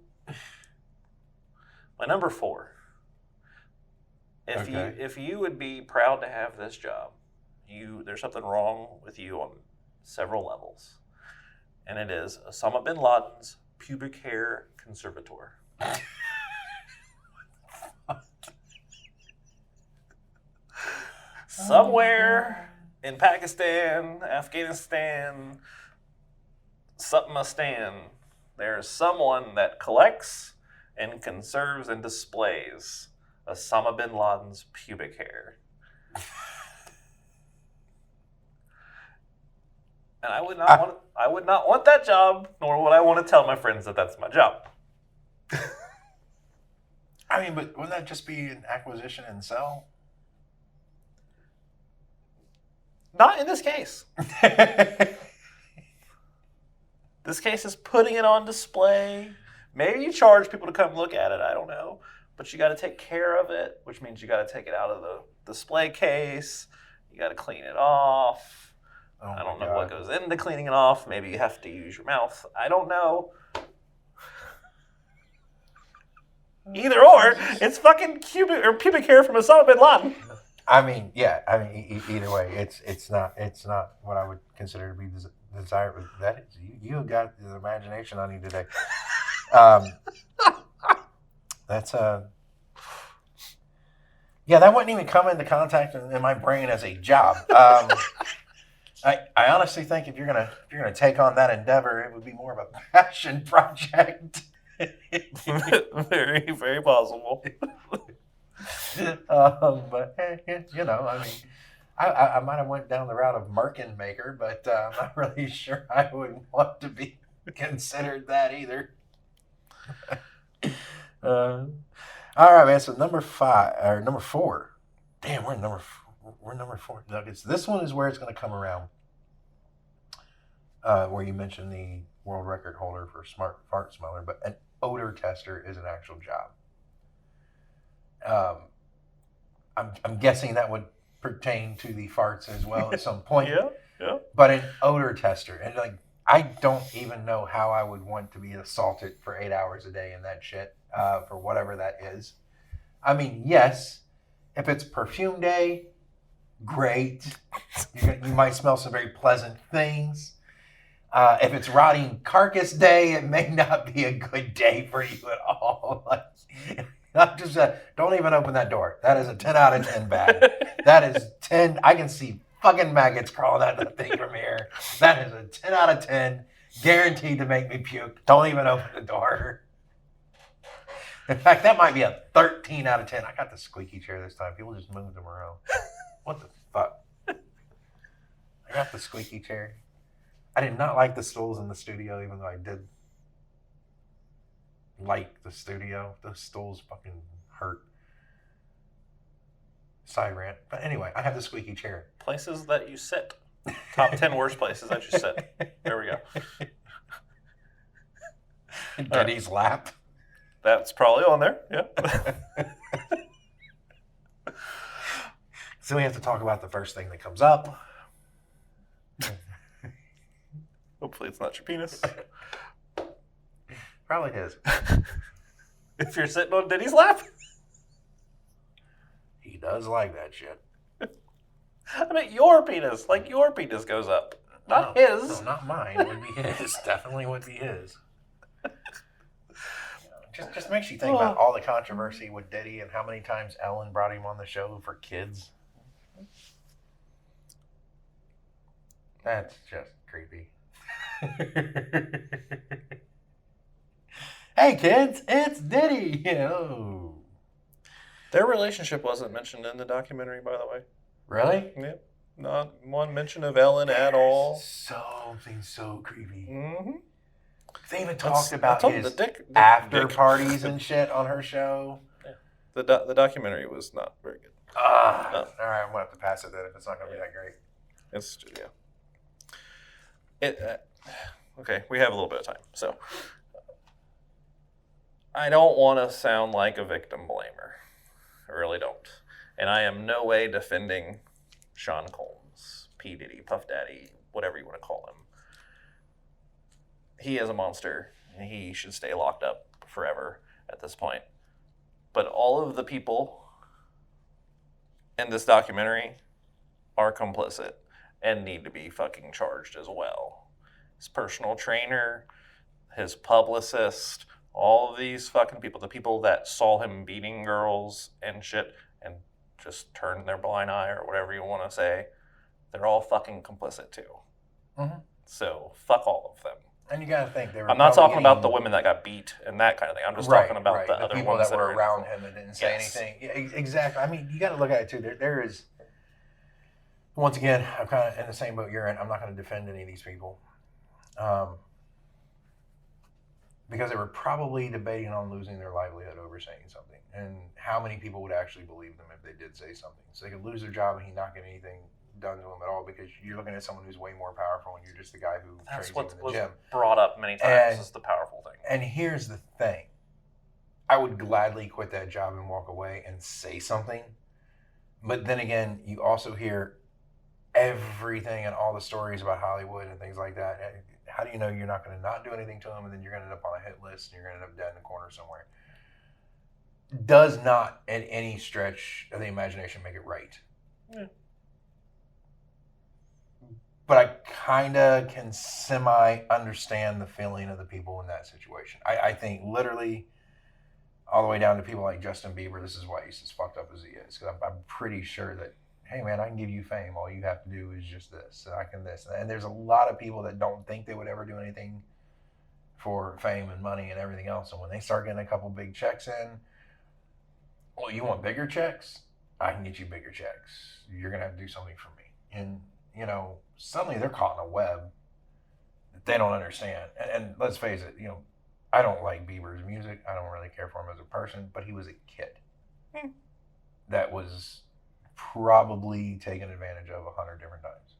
[SPEAKER 4] My number 4. If you would be proud to have this job, there's something wrong with you on several levels, and it is Osama bin Laden's pubic hair conservator. Somewhere in Pakistan, Afghanistan, Sutmastan, there's someone that collects and conserves and displays Osama bin Laden's pubic hair. And I would not want that job, nor would I want to tell my friends that that's my job.
[SPEAKER 5] I mean, but wouldn't that just be an acquisition and sell?
[SPEAKER 4] Not in this case. This case is putting it on display. Maybe you charge people to come look at it. I don't know. But you got to take care of it, which means you got to take it out of the display case. You got to clean it off.
[SPEAKER 5] Oh
[SPEAKER 4] I don't know what goes into cleaning it off. Maybe you have to use your mouth. I don't know. Either or, it's fucking pubic hair from Osama bin Laden.
[SPEAKER 5] I mean, yeah. I mean, either way, it's not what I would consider to be desirable. That is, you got the imagination on you today. That's yeah, that wouldn't even come into contact in my brain as a job. I honestly think if you're gonna take on that endeavor, it would be more of a passion project.
[SPEAKER 4] Very, very possible.
[SPEAKER 5] But you know, I mean, I might have went down the route of Merkin maker, but I'm not really sure I would want to be considered that either. All right, man. So number 4. Damn, we're number 4 nuggets. This one is where it's going to come around. Where you mentioned the world record holder for smart fart smeller, but an odor tester is an actual job. I'm guessing that would pertain to the farts as well at some point.
[SPEAKER 4] Yeah.
[SPEAKER 5] But an odor tester, and like I don't even know how I would want to be assaulted for 8 hours a day in that shit for whatever that is. I mean, yes, if it's perfume day, great. You might smell some very pleasant things. If it's rotting carcass day, it may not be a good day for you at all. Like, just don't even open that door. That is a 10 out of 10 bad. That is 10. I can see fucking maggots crawling out of the thing from here. That is a 10 out of 10. Guaranteed to make me puke. Don't even open the door. In fact, that might be a 13 out of 10. I got the squeaky chair this time. People just moved them around. What the fuck? I got the squeaky chair. I did not like the stools in the studio, even though I did like the studio. Those stools fucking hurt. Side rant. But anyway, I have the squeaky chair.
[SPEAKER 4] Places that you sit. Top 10 worst places that you sit. There we go.
[SPEAKER 5] Diddy's lap.
[SPEAKER 4] That's probably on there. Yeah.
[SPEAKER 5] So we have to talk about the first thing that comes up.
[SPEAKER 4] Hopefully it's not your penis.
[SPEAKER 5] Probably is.
[SPEAKER 4] If you're sitting on Diddy's lap.
[SPEAKER 5] He does like that shit.
[SPEAKER 4] I mean, your penis. Like, your penis goes up. Not his.
[SPEAKER 5] No, not mine. It would be his. Definitely would be his. Just makes you think about all the controversy with Diddy and how many times Ellen brought him on the show for kids. That's just creepy. Hey kids, it's Diddy. Oh.
[SPEAKER 4] Their relationship wasn't mentioned in the documentary, by the way.
[SPEAKER 5] Really?
[SPEAKER 4] Yeah. Not one mention of Ellen at all.
[SPEAKER 5] Something so creepy.
[SPEAKER 4] Mm-hmm.
[SPEAKER 5] They even talked about his
[SPEAKER 4] dick
[SPEAKER 5] after parties and shit on her show.
[SPEAKER 4] Yeah. The documentary was not very good.
[SPEAKER 5] All right, I'm gonna have to pass it then if it's not gonna be that great.
[SPEAKER 4] It's okay. We have a little bit of time, so I don't want to sound like a victim blamer. I really don't, and I am no way defending Sean Combs, P. Diddy, Puff Daddy, whatever you want to call him. He is a monster, and he should stay locked up forever at this point. But all of the people in this documentary are complicit and need to be fucking charged as well. His personal trainer, his publicist, all of these fucking people, the people that saw him beating girls and shit and just turned their blind eye or whatever you want to say, they're all fucking complicit too.
[SPEAKER 5] Mm-hmm.
[SPEAKER 4] So fuck all of them.
[SPEAKER 5] And you got to think they were.
[SPEAKER 4] I'm not talking about the women that got beat and that kind of thing. I'm just talking about the other
[SPEAKER 5] people
[SPEAKER 4] ones
[SPEAKER 5] that were
[SPEAKER 4] are
[SPEAKER 5] around him and didn't say anything. Yeah, exactly. I mean, you got to look at it too. There is. Once again, I'm kind of in the same boat you're in. I'm not going to defend any of these people, because they were probably debating on losing their livelihood over saying something, and how many people would actually believe them if they did say something. So they could lose their job and he not get anything done to them at all, because you're looking at someone who's way more powerful and you're just the guy who trains him in the gym.
[SPEAKER 4] Brought up many times as the powerful thing.
[SPEAKER 5] And here's the thing. I would gladly quit that job and walk away and say something. But then again, you also hear everything and all the stories about Hollywood and things like that. How do you know you're not going to not do anything to them and then you're going to end up on a hit list and you're going to end up dead in a corner somewhere? Does not, in any stretch of the imagination, make it right.
[SPEAKER 4] Yeah.
[SPEAKER 5] But I kind of can semi-understand the feeling of the people in that situation. I think literally all the way down to people like Justin Bieber. This is why he's as fucked up as he is. Because I'm pretty sure that, hey man, I can give you fame. All you have to do is just this. I can this. And there's a lot of people that don't think they would ever do anything for fame and money and everything else. And when they start getting a couple big checks in, well, you want bigger checks? I can get you bigger checks. You're going to have to do something for me. And, you know, suddenly they're caught in a web that they don't understand. And let's face it, you know, I don't like Bieber's music. I don't really care for him as a person, but he was a kid that was probably taken advantage of 100 different times,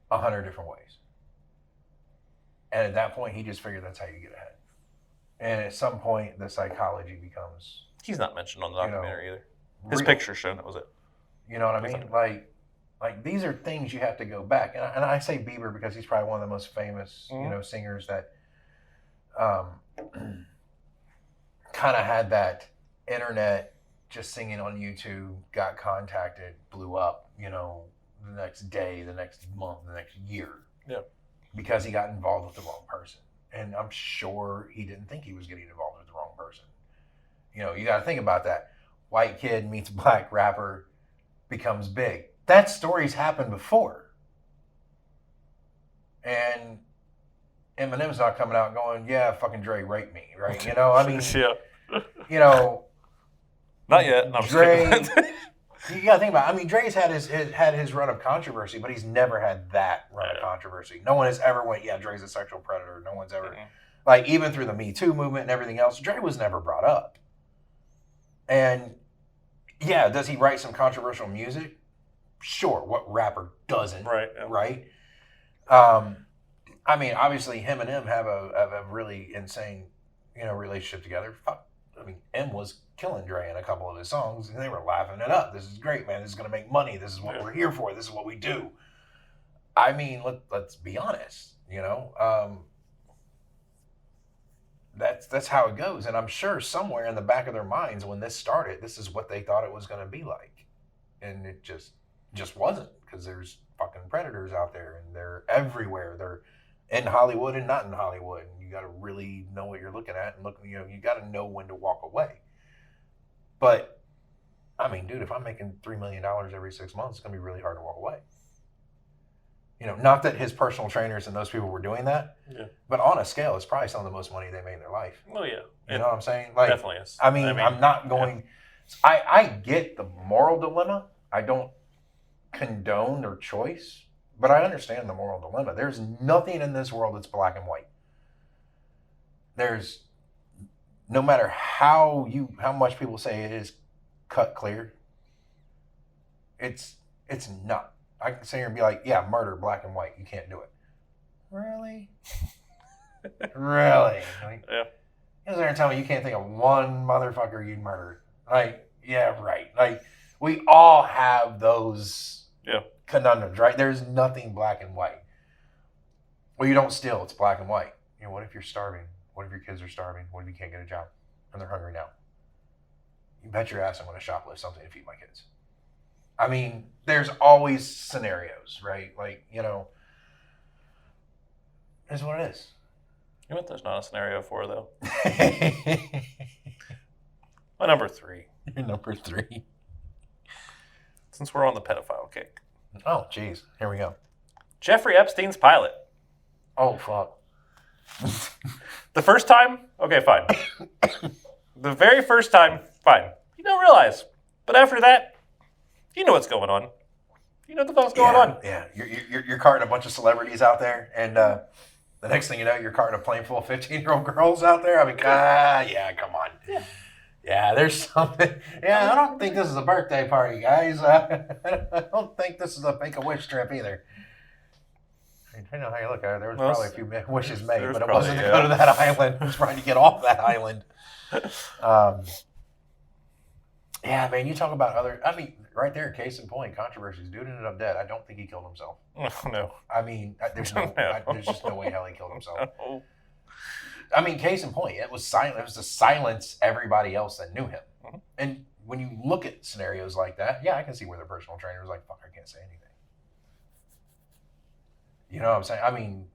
[SPEAKER 5] 100 different ways. And at that point, he just figured that's how you get ahead. And at some point, the psychology becomes...
[SPEAKER 4] He's not mentioned on the documentary either. His
[SPEAKER 5] real.
[SPEAKER 4] picture shown, that was it.
[SPEAKER 5] You know what I mean? Like these are things you have to go back. And I say Bieber because he's probably one of the most famous, you know, singers that kind of had that internet, just singing on YouTube, got contacted, blew up, you know, the next day, the next month, the next year.
[SPEAKER 4] Yeah.
[SPEAKER 5] Because he got involved with the wrong person. And I'm sure he didn't think he was getting involved with the wrong person. You know, you got to think about that. White kid meets black rapper, becomes big. That story's happened before. And Eminem's not coming out going, yeah, fucking Dre raped me, right? You know, I mean,
[SPEAKER 4] Yeah.
[SPEAKER 5] you know.
[SPEAKER 4] Not yet. No, I'm just
[SPEAKER 5] Dre,
[SPEAKER 4] kidding.
[SPEAKER 5] you got to think about it. I mean, Dre's had his run of controversy, but he's never had that run of controversy. No one has ever went, yeah, Dre's a sexual predator. No one's ever, like, even through the Me Too movement and everything else, Dre was never brought up. And, yeah, does he write some controversial music? Sure. What rapper doesn't?
[SPEAKER 4] Right. Yeah.
[SPEAKER 5] Right? I mean, obviously, him and M have a really insane, you know, relationship together. Fuck. I mean, M was killing Dre in a couple of his songs, and they were laughing it up. This is great, man. This is going to make money. This is what we're here for. This is what we do. I mean, let's be honest. You know, that's how it goes. And I'm sure somewhere in the back of their minds, when this started, this is what they thought it was going to be like, and it just wasn't, because there's fucking predators out there, and they're everywhere. They're in Hollywood and not in Hollywood. And you got to really know what you're looking at, and look. You know, you got to know when to walk away. But I mean, dude, if I'm making $3 million every 6 months, it's gonna be really hard to walk away. You know, not that his personal trainers and those people were doing that, but on a scale, it's probably some of the most money they made in their life.
[SPEAKER 4] Oh yeah,
[SPEAKER 5] you know what I'm saying? Like,
[SPEAKER 4] definitely is.
[SPEAKER 5] I mean, I'm not going. Yeah. I get the moral dilemma. I don't condone their choice, but I understand the moral dilemma. There's nothing in this world that's black and white. There's, no matter how much people say it is cut clear, it's not. I can sit here and be like, yeah, murder, black and white. You can't do it. Really? Really? Like,
[SPEAKER 4] yeah.
[SPEAKER 5] You know, there and tell me you can't think of one motherfucker you'd murder. Like, yeah, right. Like, we all have those conundrums, right? There's nothing black and white. Well, you don't steal, it's black and white. You know, what if you're starving? What if your kids are starving? What if you can't get a job and they're hungry now? You bet your ass I'm going to shoplift something to feed my kids. I mean, there's always scenarios, right? Like, you know, it's what it is.
[SPEAKER 4] You know what there's not a scenario for, though? My number 3.
[SPEAKER 5] Your number 3.
[SPEAKER 4] Since we're on the pedophile kick.
[SPEAKER 5] Oh, geez. Here we go.
[SPEAKER 4] Jeffrey Epstein's pilot.
[SPEAKER 5] Oh, fuck.
[SPEAKER 4] The first time? Okay, fine. The very first time? Fine. You don't realize. But after that, you know what's going on. You know what the fuck's going on.
[SPEAKER 5] Yeah, you're carting a bunch of celebrities out there, and the next thing you know, you're carting a plane full of 15-year-old girls out there. I mean, yeah, come on. Yeah, there's something. Yeah, I don't think this is a birthday party, guys. I don't think this is a Make-A-Wish trip either. Depending on how you look at it, there was probably a few wishes made, but it wasn't to go to that island. It was trying to get off that island. Yeah, man, you talk about other... I mean, right there, case in point, controversies. Dude ended up dead. I don't think he killed himself.
[SPEAKER 4] No.
[SPEAKER 5] I mean, there's just no way hell he killed himself.
[SPEAKER 4] No.
[SPEAKER 5] I mean, case in point, it was silent. It was to silence everybody else that knew him.
[SPEAKER 4] Mm-hmm.
[SPEAKER 5] And when you look at scenarios like that, yeah, I can see where their personal trainer was like, fuck, I can't say anything. You know what I'm saying? I mean,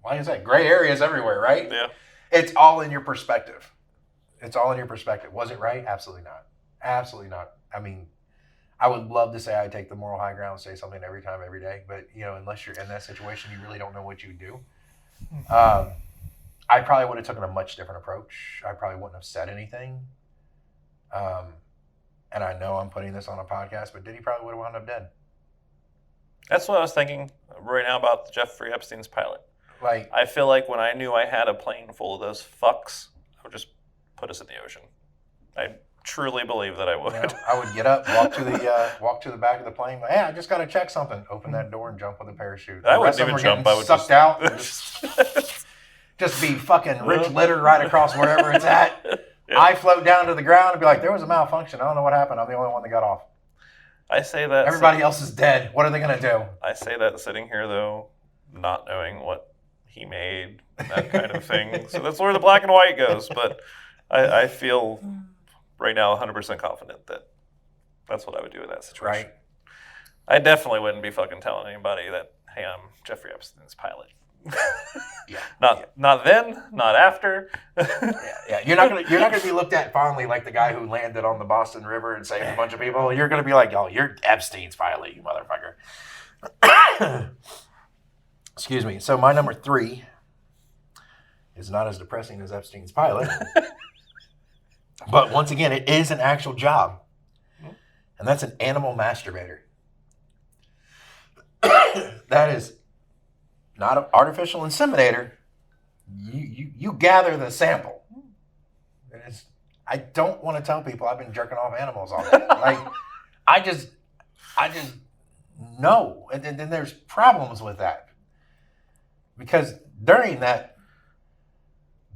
[SPEAKER 5] like I said, gray areas everywhere, right?
[SPEAKER 4] Yeah.
[SPEAKER 5] It's all in your perspective. It's all in your perspective. Was it right? Absolutely not. Absolutely not. I mean, I would love to say I take the moral high ground and say something every time, every day. But, unless you're in that situation, you really don't know what you do. I probably would have taken a much different approach. I probably wouldn't have said anything. And I know I'm putting this on a podcast, but Diddy probably would have wound up dead.
[SPEAKER 4] That's what I was thinking right now about Jeffrey Epstein's pilot.
[SPEAKER 5] Like,
[SPEAKER 4] I feel like when I knew I had a plane full of those fucks, I would just put us in the ocean. I truly believe that I would.
[SPEAKER 5] I would get up, walk to the back of the plane. Hey, I just got to check something. Open that door and jump with a parachute.
[SPEAKER 4] I wouldn't even jump. I would
[SPEAKER 5] sucked
[SPEAKER 4] just
[SPEAKER 5] out. And just be fucking rich litter right across wherever it's at. Yeah. I float down to the ground and be like, there was a malfunction. I don't know what happened. I'm the only one that got off.
[SPEAKER 4] I say that.
[SPEAKER 5] Everybody else is dead. What are they going to do?
[SPEAKER 4] I say that sitting here, though, not knowing what he made, that kind of thing. So that's where the black and white goes. But I feel right now 100% confident that that's what I would do in that situation.
[SPEAKER 5] Right.
[SPEAKER 4] I definitely wouldn't be fucking telling anybody that, hey, I'm Jeffrey Epstein's pilot.
[SPEAKER 5] Yeah.
[SPEAKER 4] Not then, not after.
[SPEAKER 5] Yeah. You're not gonna be looked at fondly like the guy who landed on the Boston River and saved a bunch of people. You're gonna be like, oh, you're Epstein's pilot, you motherfucker. Excuse me. So my number 3 is not as depressing as Epstein's pilot. But once again, it is an actual job. And that's an animal masturbator. That is not an artificial inseminator. You gather the sample. I don't want to tell people I've been jerking off animals all day. Like, I just know. And then there's problems with that. Because during that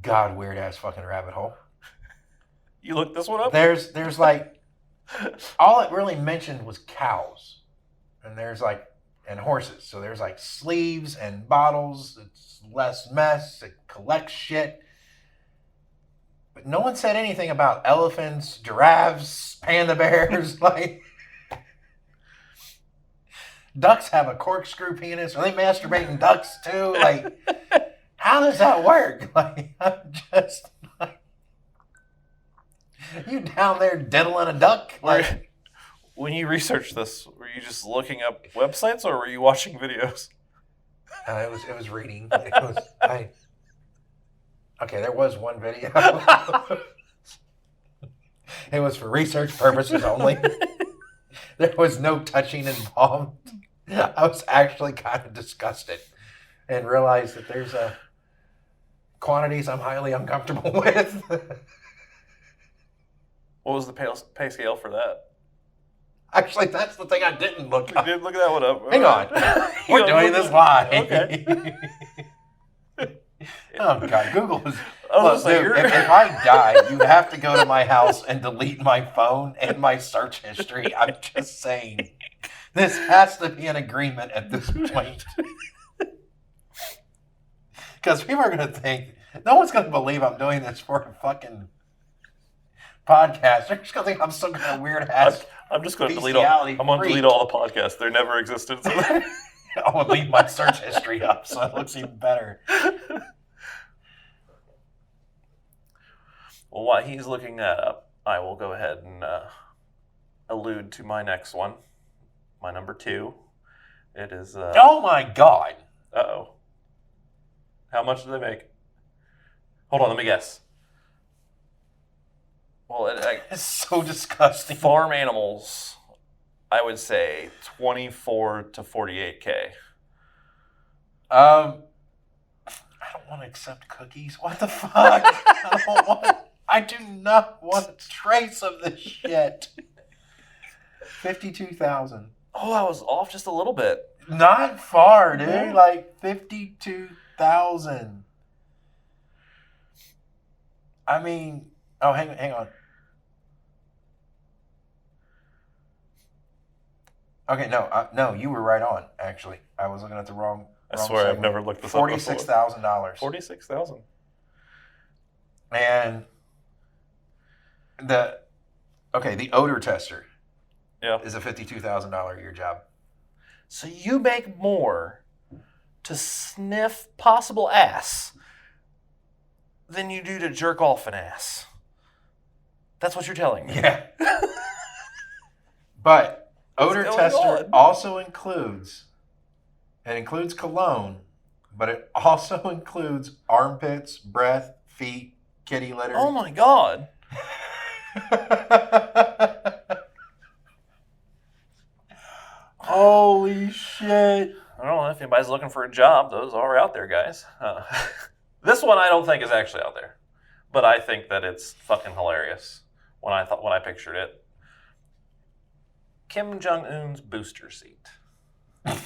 [SPEAKER 5] weird ass fucking rabbit hole.
[SPEAKER 4] You looked this one up?
[SPEAKER 5] There's like, all it really mentioned was cows. And there's like, and horses. So there's like sleeves and bottles. It's less mess. It collects shit. But no one said anything about elephants, giraffes, panda bears. Like, ducks have a corkscrew penis. Are they masturbating ducks too? Like, how does that work? Like, I'm just like, you down there diddling a duck? Like,
[SPEAKER 4] when you researched this, were you just looking up websites or were you watching videos?
[SPEAKER 5] It was reading. Okay, there was one video. It was for research purposes only. There was no touching involved. I was actually kind of disgusted and realized that there's quantities I'm highly uncomfortable with.
[SPEAKER 4] What was the pay scale for that?
[SPEAKER 5] Actually, that's the thing I didn't look up.
[SPEAKER 4] You did look that one up.
[SPEAKER 5] Hang on. We're doing this live.
[SPEAKER 4] Okay.
[SPEAKER 5] Oh, God. Google is...
[SPEAKER 4] Look,
[SPEAKER 5] dude, if I die, you have to go to my house and delete my phone and my search history. I'm just saying. This has to be an agreement at this point. Because people are going to think... No one's going to believe I'm doing this for a fucking podcast. They're just going to think I'm some kind of weird-ass...
[SPEAKER 4] I'm just going to delete all the podcasts. They never existed. So
[SPEAKER 5] I'm going to leave my search history up so it looks even better.
[SPEAKER 4] Well, while he's looking that up, I will go ahead and allude to my next one. My number 2. It is...
[SPEAKER 5] oh, my God.
[SPEAKER 4] Uh-oh. How much do they make? Hold on, let me guess. Well,
[SPEAKER 5] it's so disgusting.
[SPEAKER 4] Farm animals, I would say 24 to 48K.
[SPEAKER 5] I don't want to accept cookies. What the fuck? I do not want a trace of this shit. 52,000.
[SPEAKER 4] Oh, I was off just a little bit.
[SPEAKER 5] Not far, dude. Yeah. Like 52,000. I mean, oh, hang on. Okay, no, you were right on. Actually, I was looking at the wrong.
[SPEAKER 4] I swear, segment. I've never looked this up before.
[SPEAKER 5] $46,000.
[SPEAKER 4] $46,000.
[SPEAKER 5] And the odor tester.
[SPEAKER 4] Yeah.
[SPEAKER 5] Is a $52,000 a year job.
[SPEAKER 4] So you make more to sniff possible ass than you do to jerk off an ass. That's what you're telling me.
[SPEAKER 5] Yeah. But odor
[SPEAKER 4] going
[SPEAKER 5] tester
[SPEAKER 4] on?
[SPEAKER 5] also includes, it includes cologne, but it also includes armpits, breath, feet, kitty litter.
[SPEAKER 4] Oh my God.
[SPEAKER 5] Holy shit.
[SPEAKER 4] I don't know if anybody's looking for a job. Those are out there, guys. This one I don't think is actually out there, but I think that it's fucking hilarious when I pictured it. Kim Jong-un's booster seat. Because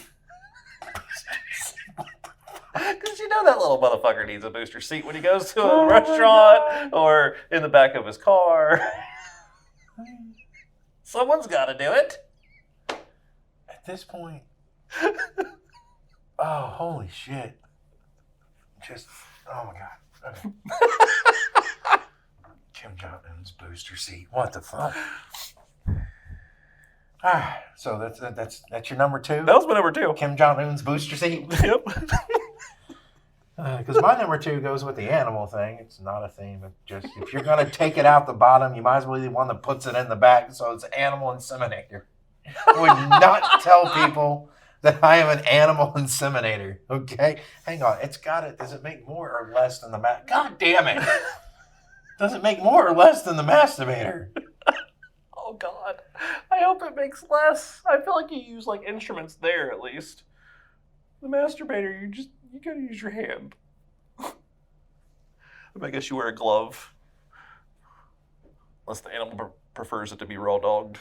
[SPEAKER 4] you know that little motherfucker needs a booster seat when he goes to a restaurant or in the back of his car. Someone's got to do it.
[SPEAKER 5] At this point, oh, holy shit. Just, oh my God. Okay. Kim Jong-un's booster seat. What the fuck? So that's your number two?
[SPEAKER 4] That was my number two.
[SPEAKER 5] Kim Jong-un's booster seat?
[SPEAKER 4] Yep.
[SPEAKER 5] Because my number two goes with the animal thing. It's not a theme. It's just, if you're going to take it out the bottom, you might as well be the one that puts it in the back. So it's animal inseminator. I would not tell people that I am an animal inseminator. Okay? Hang on. Does it make more or less than the God damn it. Does it make more or less than the masturbator?
[SPEAKER 4] Oh God. I hope it makes less. I feel like you use like instruments there at least. The masturbator, you gotta use your hand. I guess you wear a glove. Unless the animal prefers it to be raw dogged.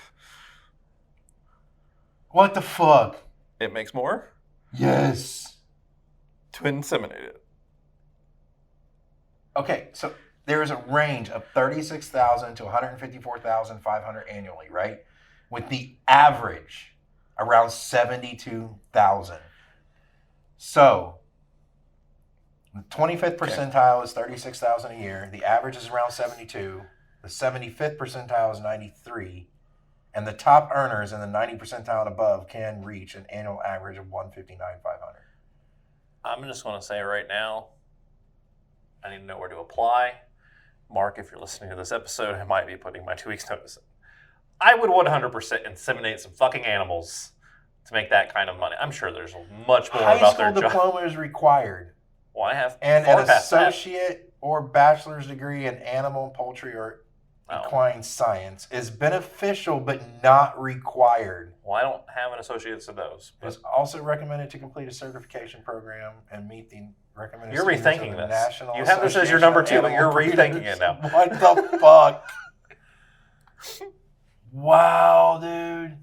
[SPEAKER 5] What the fuck?
[SPEAKER 4] It makes more
[SPEAKER 5] Yes.
[SPEAKER 4] to inseminate it.
[SPEAKER 5] Okay, so there is a range of 36,000 to 154,500 annually, right? With the average around 72,000. So the 25th percentile is 36,000 a year. The average is around 72. The 75th percentile is 93. And the top earners in the 90 percentile and above can reach an annual average of 159,500.
[SPEAKER 4] I'm just going to say right now, I need to know where to apply. Mark, if you're listening to this episode, I might be putting my 2 weeks notice in. I would 100% inseminate some fucking animals to make that kind of money. I'm sure there's much more about their
[SPEAKER 5] High school
[SPEAKER 4] job.
[SPEAKER 5] diploma is required.
[SPEAKER 4] Well, I have
[SPEAKER 5] And
[SPEAKER 4] far
[SPEAKER 5] an
[SPEAKER 4] past that.
[SPEAKER 5] associate or bachelor's degree in animal, poultry, or
[SPEAKER 4] Oh.
[SPEAKER 5] equine science is beneficial but not required.
[SPEAKER 4] Well, I don't have an associate's in those.
[SPEAKER 5] It is also recommended to complete a certification program and meet the recommended
[SPEAKER 4] You're
[SPEAKER 5] standards of
[SPEAKER 4] rethinking
[SPEAKER 5] the
[SPEAKER 4] this.
[SPEAKER 5] National
[SPEAKER 4] You have this as your
[SPEAKER 5] Association
[SPEAKER 4] number
[SPEAKER 5] of
[SPEAKER 4] two, but you're
[SPEAKER 5] Animal
[SPEAKER 4] rethinking
[SPEAKER 5] Breeders.
[SPEAKER 4] it now.
[SPEAKER 5] What the fuck? Wow, dude.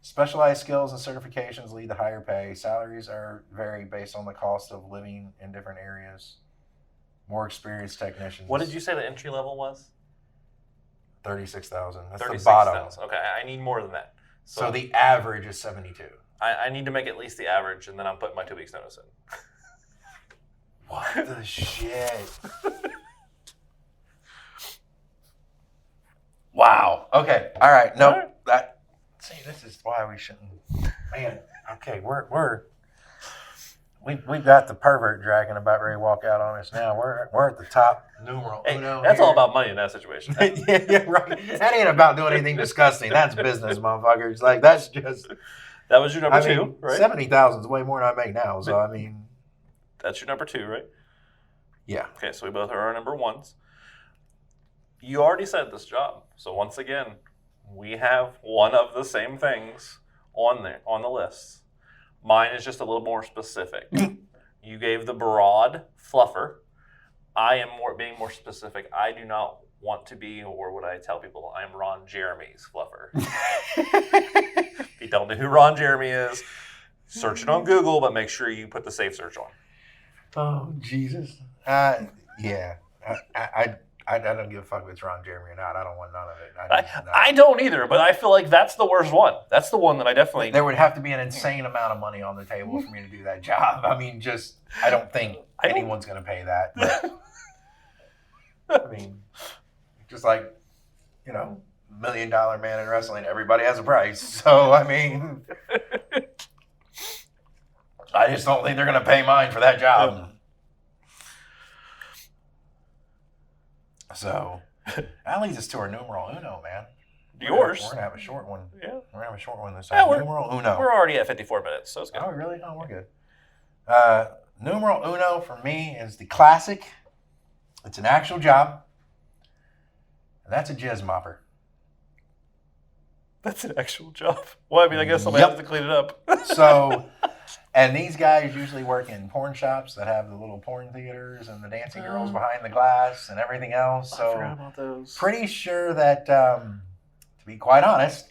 [SPEAKER 5] Specialized skills and certifications lead to higher pay. Salaries vary based on the cost of living in different areas. More experienced technicians.
[SPEAKER 4] What did you say the entry level was?
[SPEAKER 5] 36,000. That's the
[SPEAKER 4] 36,000.
[SPEAKER 5] bottom.
[SPEAKER 4] Okay, I need more than that.
[SPEAKER 5] So the average is 72.
[SPEAKER 4] I need to make at least the average, and then I'm putting my 2 weeks notice in.
[SPEAKER 5] What the shit? Wow. Okay. All right. Nope. This is why we shouldn't. Man. Okay. We've got the pervert dragon about ready to walk out on us now. We're at the top numeral.
[SPEAKER 4] Hey,
[SPEAKER 5] uno
[SPEAKER 4] that's
[SPEAKER 5] here.
[SPEAKER 4] all about money in that situation.
[SPEAKER 5] yeah, right. That ain't about doing anything disgusting. That's business, motherfuckers. Like that's just.
[SPEAKER 4] That was your number two, right?
[SPEAKER 5] 70,000 is way more than I make now. So I mean.
[SPEAKER 4] That's your number two, right?
[SPEAKER 5] Yeah.
[SPEAKER 4] Okay, so we both are our number ones. You already said this job. So once again, we have one of the same things on the list. Mine is just a little more specific. You gave the broad fluffer. I am being more specific. I do not want to be, or what I tell people, I'm Ron Jeremy's fluffer. If you don't know who Ron Jeremy is, search it on Google, but make sure you put the safe search on.
[SPEAKER 5] Oh, Jesus. Yeah. I don't give a fuck if it's Ron Jeremy or not. I don't want none of it.
[SPEAKER 4] I don't either, but I feel like that's the worst one. That's the one that I definitely...
[SPEAKER 5] There would have to be an insane amount of money on the table for me to do that job. I mean, I don't think anyone's going to pay that. But, I mean, just like, $1 million man in wrestling, everybody has a price. So, I mean, I just don't think they're going to pay mine for that job. So, That leads us to our numero uno, man.
[SPEAKER 4] Yours.
[SPEAKER 5] We're gonna have a short one.
[SPEAKER 4] Yeah.
[SPEAKER 5] We're gonna have a short one this
[SPEAKER 4] Yeah,
[SPEAKER 5] time.
[SPEAKER 4] we're-
[SPEAKER 5] Numero uno.
[SPEAKER 4] We're already at 54 minutes, so it's good.
[SPEAKER 5] Oh, really? Oh, we're good. Numero uno for me is the classic. It's an actual job. And that's a jizz mopper.
[SPEAKER 4] That's an actual job. Well, I mean, I guess somebody
[SPEAKER 5] Yep.
[SPEAKER 4] has to clean it up.
[SPEAKER 5] So, and these guys usually work in porn shops that have the little porn theaters and the dancing girls behind the glass and everything else.
[SPEAKER 4] I forgot
[SPEAKER 5] So,
[SPEAKER 4] about those.
[SPEAKER 5] pretty sure that, to be quite honest,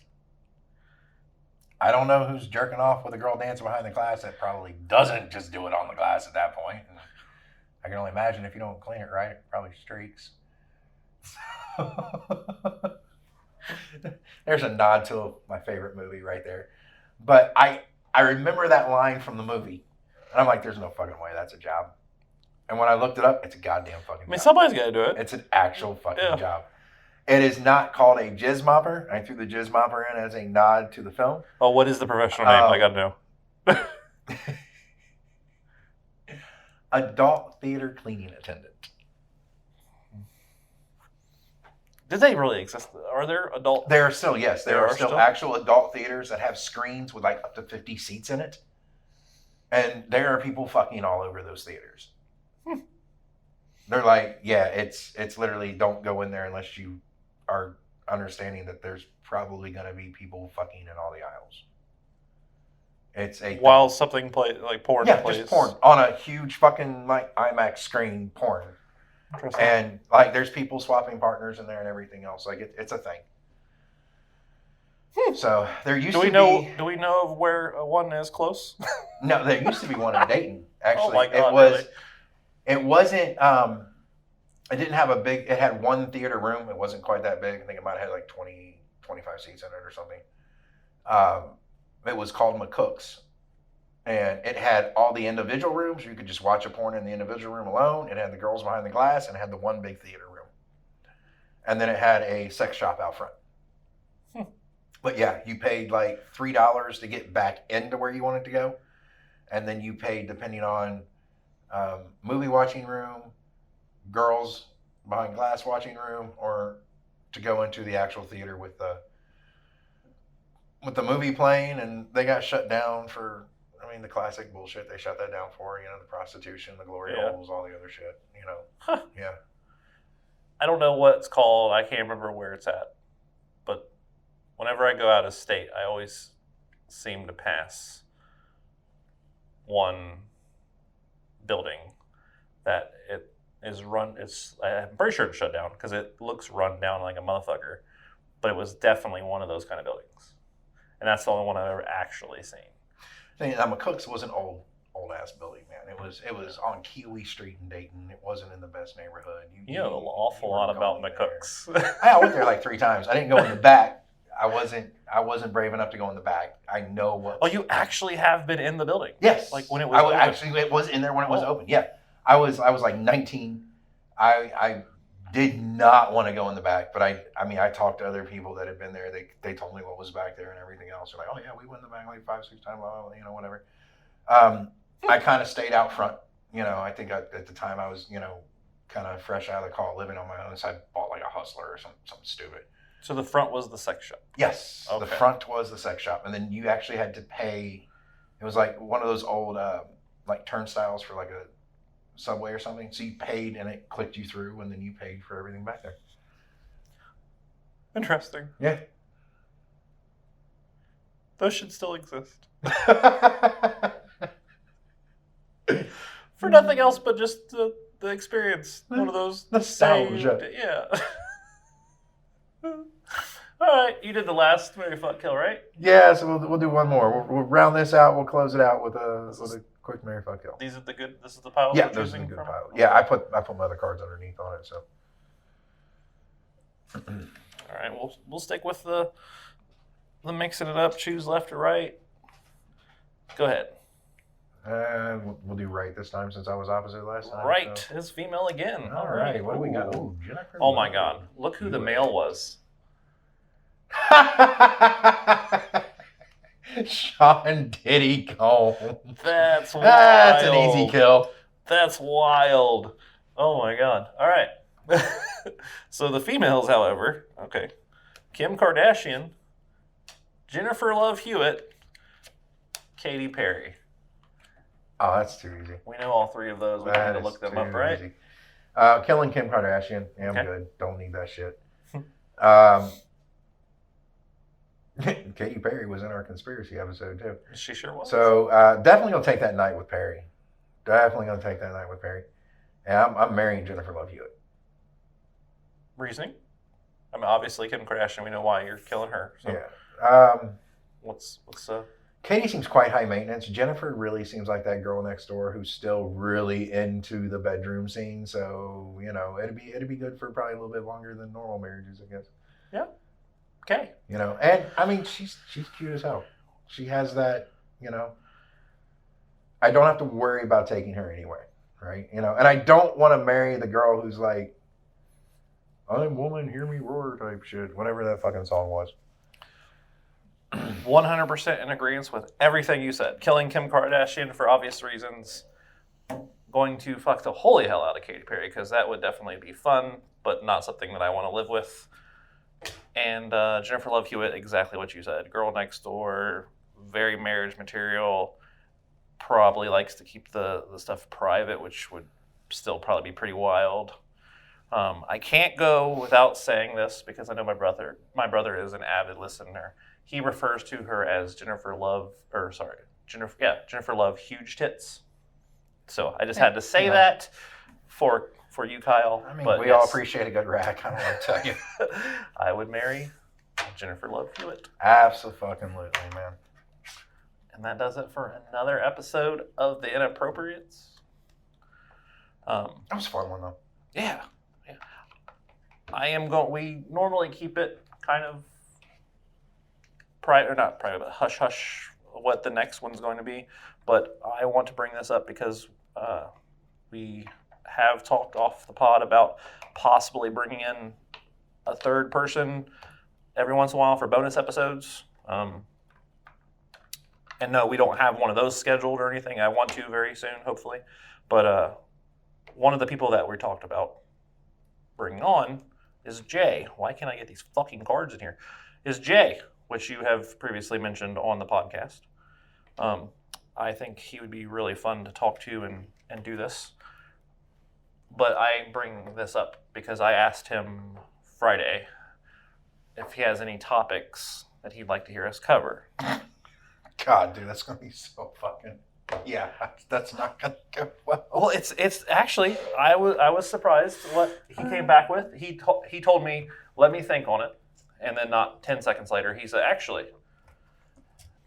[SPEAKER 5] I don't know who's jerking off with a girl dancing behind the glass that probably doesn't just do it on the glass at that point. And I can only imagine if you don't clean it right, it probably streaks. There's a nod to my favorite movie right there. But I remember that line from the movie. And I'm like, there's no fucking way that's a job. And when I looked it up, it's a goddamn fucking
[SPEAKER 4] I mean,
[SPEAKER 5] job.
[SPEAKER 4] somebody's got to do it.
[SPEAKER 5] It's an actual fucking
[SPEAKER 4] Yeah.
[SPEAKER 5] job. It is not called a jizz mopper. I threw the jizz mopper in as a nod to the film.
[SPEAKER 4] Oh, what is the professional name? I got to know.
[SPEAKER 5] Adult theater cleaning attendant.
[SPEAKER 4] Did they really exist? Are there adult?
[SPEAKER 5] There are still, yes, there
[SPEAKER 4] There
[SPEAKER 5] are
[SPEAKER 4] are
[SPEAKER 5] still
[SPEAKER 4] still?
[SPEAKER 5] actual adult theaters that have screens with like up to 50 seats in it. And there are people fucking all over those theaters. They're like, yeah, it's literally don't go in there unless you are understanding that there's probably going to be people fucking in all the aisles. It's a
[SPEAKER 4] While something plays, like porn
[SPEAKER 5] yeah,
[SPEAKER 4] plays.
[SPEAKER 5] just porn on a huge fucking like IMAX screen, porn,
[SPEAKER 4] Interesting.
[SPEAKER 5] and like there's people swapping partners in there and everything else. Like it's a thing. So there used
[SPEAKER 4] Do we
[SPEAKER 5] to
[SPEAKER 4] know?
[SPEAKER 5] be
[SPEAKER 4] Do we know of where one is close?
[SPEAKER 5] no, there used to be one in Dayton. Actually,
[SPEAKER 4] Oh my God,
[SPEAKER 5] it was.
[SPEAKER 4] really?
[SPEAKER 5] It wasn't. It didn't have a big. It had one theater room. It wasn't quite that big. I think it might have had like 20, 25 seats in it or something. It was called McCook's, and it had all the individual rooms. You could just watch a porn in the individual room alone. It had the girls behind the glass, and it had the one big theater room. And then it had a sex shop out front. But yeah, you paid like $3 to get back into where you wanted to go, and then you paid depending on movie watching room, girls behind glass watching room, or to go into the actual theater with the movie playing. And they got shut down for, I mean, the classic bullshit they shut that down for, you know, the prostitution, the glory
[SPEAKER 4] Yeah.
[SPEAKER 5] holes, all the other shit, you know.
[SPEAKER 4] Huh.
[SPEAKER 5] Yeah.
[SPEAKER 4] I don't know what it's called. I can't remember where it's at. But whenever I go out of state, I always seem to pass one building that it is run. I'm pretty sure it's shut down because it looks run down like a motherfucker. But it was definitely one of those kind of buildings, and that's the only one I've ever actually seen.
[SPEAKER 5] McCook's was an old ass building, man. It was on Kiwi Street in Dayton. It wasn't in the best neighborhood.
[SPEAKER 4] You know an awful
[SPEAKER 5] you were
[SPEAKER 4] lot about
[SPEAKER 5] going there.
[SPEAKER 4] McCook's.
[SPEAKER 5] I went there like 3 times. I didn't go in the back. I wasn't brave enough to go in the back. I know what.
[SPEAKER 4] Oh, you actually have been in the building?
[SPEAKER 5] Yes.
[SPEAKER 4] Like when it was open?
[SPEAKER 5] actually, it was in there when it was open. Yeah. I was like 19. I did not want to go in the back, but I mean, I talked to other people that had been there. They told me what was back there and everything else. They're like, oh yeah, we went in the back like 5, 6 times, blah, blah, blah, you know, whatever. I kind of stayed out front. You know, I think at the time I was, you know, kind of fresh out of the call, living on my own. So I bought like a Hustler or something stupid.
[SPEAKER 4] So the front was the sex shop.
[SPEAKER 5] Yes,
[SPEAKER 4] Okay.
[SPEAKER 5] the front was the sex shop, and then you actually had to pay. It was like one of those old like turnstiles for like a Subway or something. So you paid, and it clicked you through, and then you paid for everything back there.
[SPEAKER 4] Interesting.
[SPEAKER 5] Yeah.
[SPEAKER 4] Those should still exist. For nothing else but just the experience. One of those
[SPEAKER 5] Nostalgia.
[SPEAKER 4] saved- Yeah. All right, you did the last Mary Fuck Kill, right?
[SPEAKER 5] Yeah, so we'll do one more. We'll round this out. We'll close it out with a quick Mary Fuck Kill.
[SPEAKER 4] These are the good. This is the pile.
[SPEAKER 5] Yeah,
[SPEAKER 4] we're
[SPEAKER 5] those are the
[SPEAKER 4] choosing
[SPEAKER 5] good
[SPEAKER 4] from?
[SPEAKER 5] pile. Yeah, I put my other cards underneath on it. So.
[SPEAKER 4] All right, we'll stick with the mixing it up. Choose left or right. Go ahead.
[SPEAKER 5] We'll do right this time since I was opposite last time.
[SPEAKER 4] Right
[SPEAKER 5] so.
[SPEAKER 4] is female again.
[SPEAKER 5] All right. What do we got?
[SPEAKER 4] Ooh.
[SPEAKER 5] Ooh, Jennifer
[SPEAKER 4] Oh my
[SPEAKER 5] Love.
[SPEAKER 4] God! Look who the male was.
[SPEAKER 5] Sean Diddy Combs.
[SPEAKER 4] That's wild.
[SPEAKER 5] That's an easy kill.
[SPEAKER 4] That's wild. Oh my God! All right. So the females, however, okay, Kim Kardashian, Jennifer Love Hewitt, Katy Perry.
[SPEAKER 5] Oh, that's too easy.
[SPEAKER 4] We know all three of those. We need to look them up, right?
[SPEAKER 5] Easy. Killing Kim Kardashian. Yeah, I'm good. Don't need that shit. Katy Perry was in our conspiracy episode too.
[SPEAKER 4] She sure was.
[SPEAKER 5] So definitely gonna take that night with Perry. Definitely gonna take that night with Perry. And I'm marrying Jennifer Love Hewitt.
[SPEAKER 4] Reasoning? I mean, obviously Kim Kardashian. We know why you're killing her. So.
[SPEAKER 5] Yeah.
[SPEAKER 4] What's
[SPEAKER 5] Katie seems quite high maintenance. Jennifer really seems like that girl next door who's still really into the bedroom scene. So it'd be good for probably a little bit longer than normal marriages, I guess.
[SPEAKER 4] Yeah. Okay.
[SPEAKER 5] And I mean she's cute as hell. She has that. I don't have to worry about taking her anywhere, right? And I don't want to marry the girl who's like, "I'm woman, hear me roar" type shit. Whatever that fucking song was.
[SPEAKER 4] 100% in agreement with everything you said. Killing Kim Kardashian for obvious reasons. Going to fuck the holy hell out of Katy Perry because that would definitely be fun, but not something that I want to live with. And Jennifer Love Hewitt, exactly what you said. Girl next door, very marriage material. Probably likes to keep the stuff private, which would still probably be pretty wild. I can't go without saying this because I know my brother is an avid listener. He refers to her as Jennifer Love, huge tits. So I just had to say that for you, Kyle.
[SPEAKER 5] I mean, we all appreciate a good rack. I don't want to tell you.
[SPEAKER 4] I would marry Jennifer Love Hewitt.
[SPEAKER 5] Absolutely, man.
[SPEAKER 4] And that does it for another episode of the Inappropriates.
[SPEAKER 5] That was a fun one, though.
[SPEAKER 4] Yeah. We normally keep it kind of private, or not private, but hush hush what the next one's going to be. But I want to bring this up because we have talked off the pod about possibly bringing in a third person every once in a while for bonus episodes. And no, we don't have one of those scheduled or anything. I want to very soon, hopefully. But one of the people that we talked about bringing on is Jay. Why can't I get these fucking cards in here? Is Jay, which you have previously mentioned on the podcast. I think he would be really fun to talk to and do this. But I bring this up because I asked him Friday if he has any topics that he'd like to hear us cover.
[SPEAKER 5] God, dude, that's going to be so fucking... Yeah, that's not going to go well.
[SPEAKER 4] Well, it's actually, I was surprised what he came back with. He told me, let me think on it. And then not 10 seconds later, he said, actually,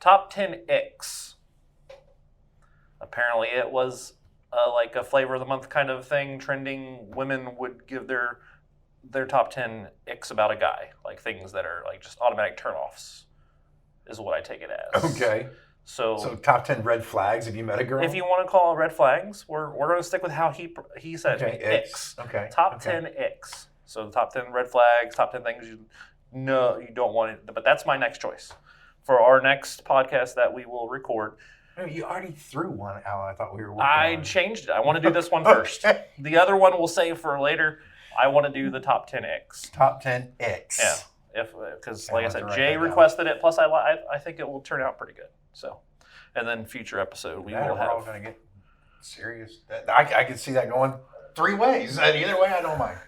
[SPEAKER 4] top 10 icks. Apparently it was like a flavor of the month kind of thing. Trending women would give their top 10 icks about a guy. Like things that are like just automatic turnoffs is what I take it as.
[SPEAKER 5] Okay. So top 10 red flags if you met a girl?
[SPEAKER 4] If you want to call it red flags, we're going to stick with how he said icks.
[SPEAKER 5] Okay.
[SPEAKER 4] Top 10 icks. So the top 10 red flags, top 10 things you don't want it. But that's my next choice. For our next podcast that we will record.
[SPEAKER 5] No, you already threw one out. I thought we were working
[SPEAKER 4] I changed it. I want to do this one first. The other one we'll save for later. I want to do the top 10 icks.
[SPEAKER 5] Top 10 icks.
[SPEAKER 4] Yeah. Because like I said, Jay requested it. Plus, I think it will turn out pretty good. So, and then future episode we will have.
[SPEAKER 5] We're all going to get serious. I can see that going three ways. And either way, I don't mind.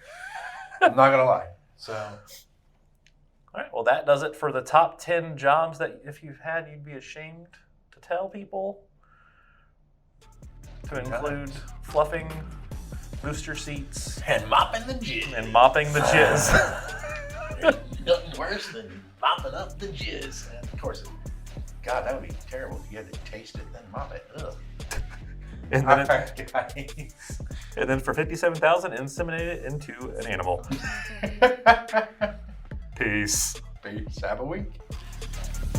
[SPEAKER 5] I'm not going to lie. So,
[SPEAKER 4] all right. Well, that does it for the top 10 jobs that if you've had, you'd be ashamed to tell people. To include fluffing booster seats
[SPEAKER 5] and mopping the jizz. Nothing worse than mopping up the jizz. And of course, God, that would be terrible if you had to taste it then mop it. Ugh.
[SPEAKER 4] And then for $57,000, inseminate it into an animal. Peace.
[SPEAKER 5] Have a week.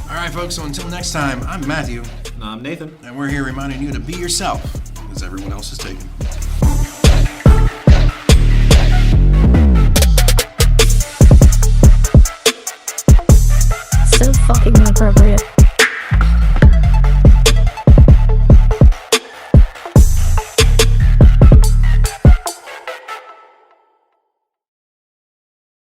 [SPEAKER 3] All right, folks, so until next time, I'm Matthew.
[SPEAKER 1] And I'm Nathan.
[SPEAKER 3] And we're here reminding you to be yourself, because everyone else is taken.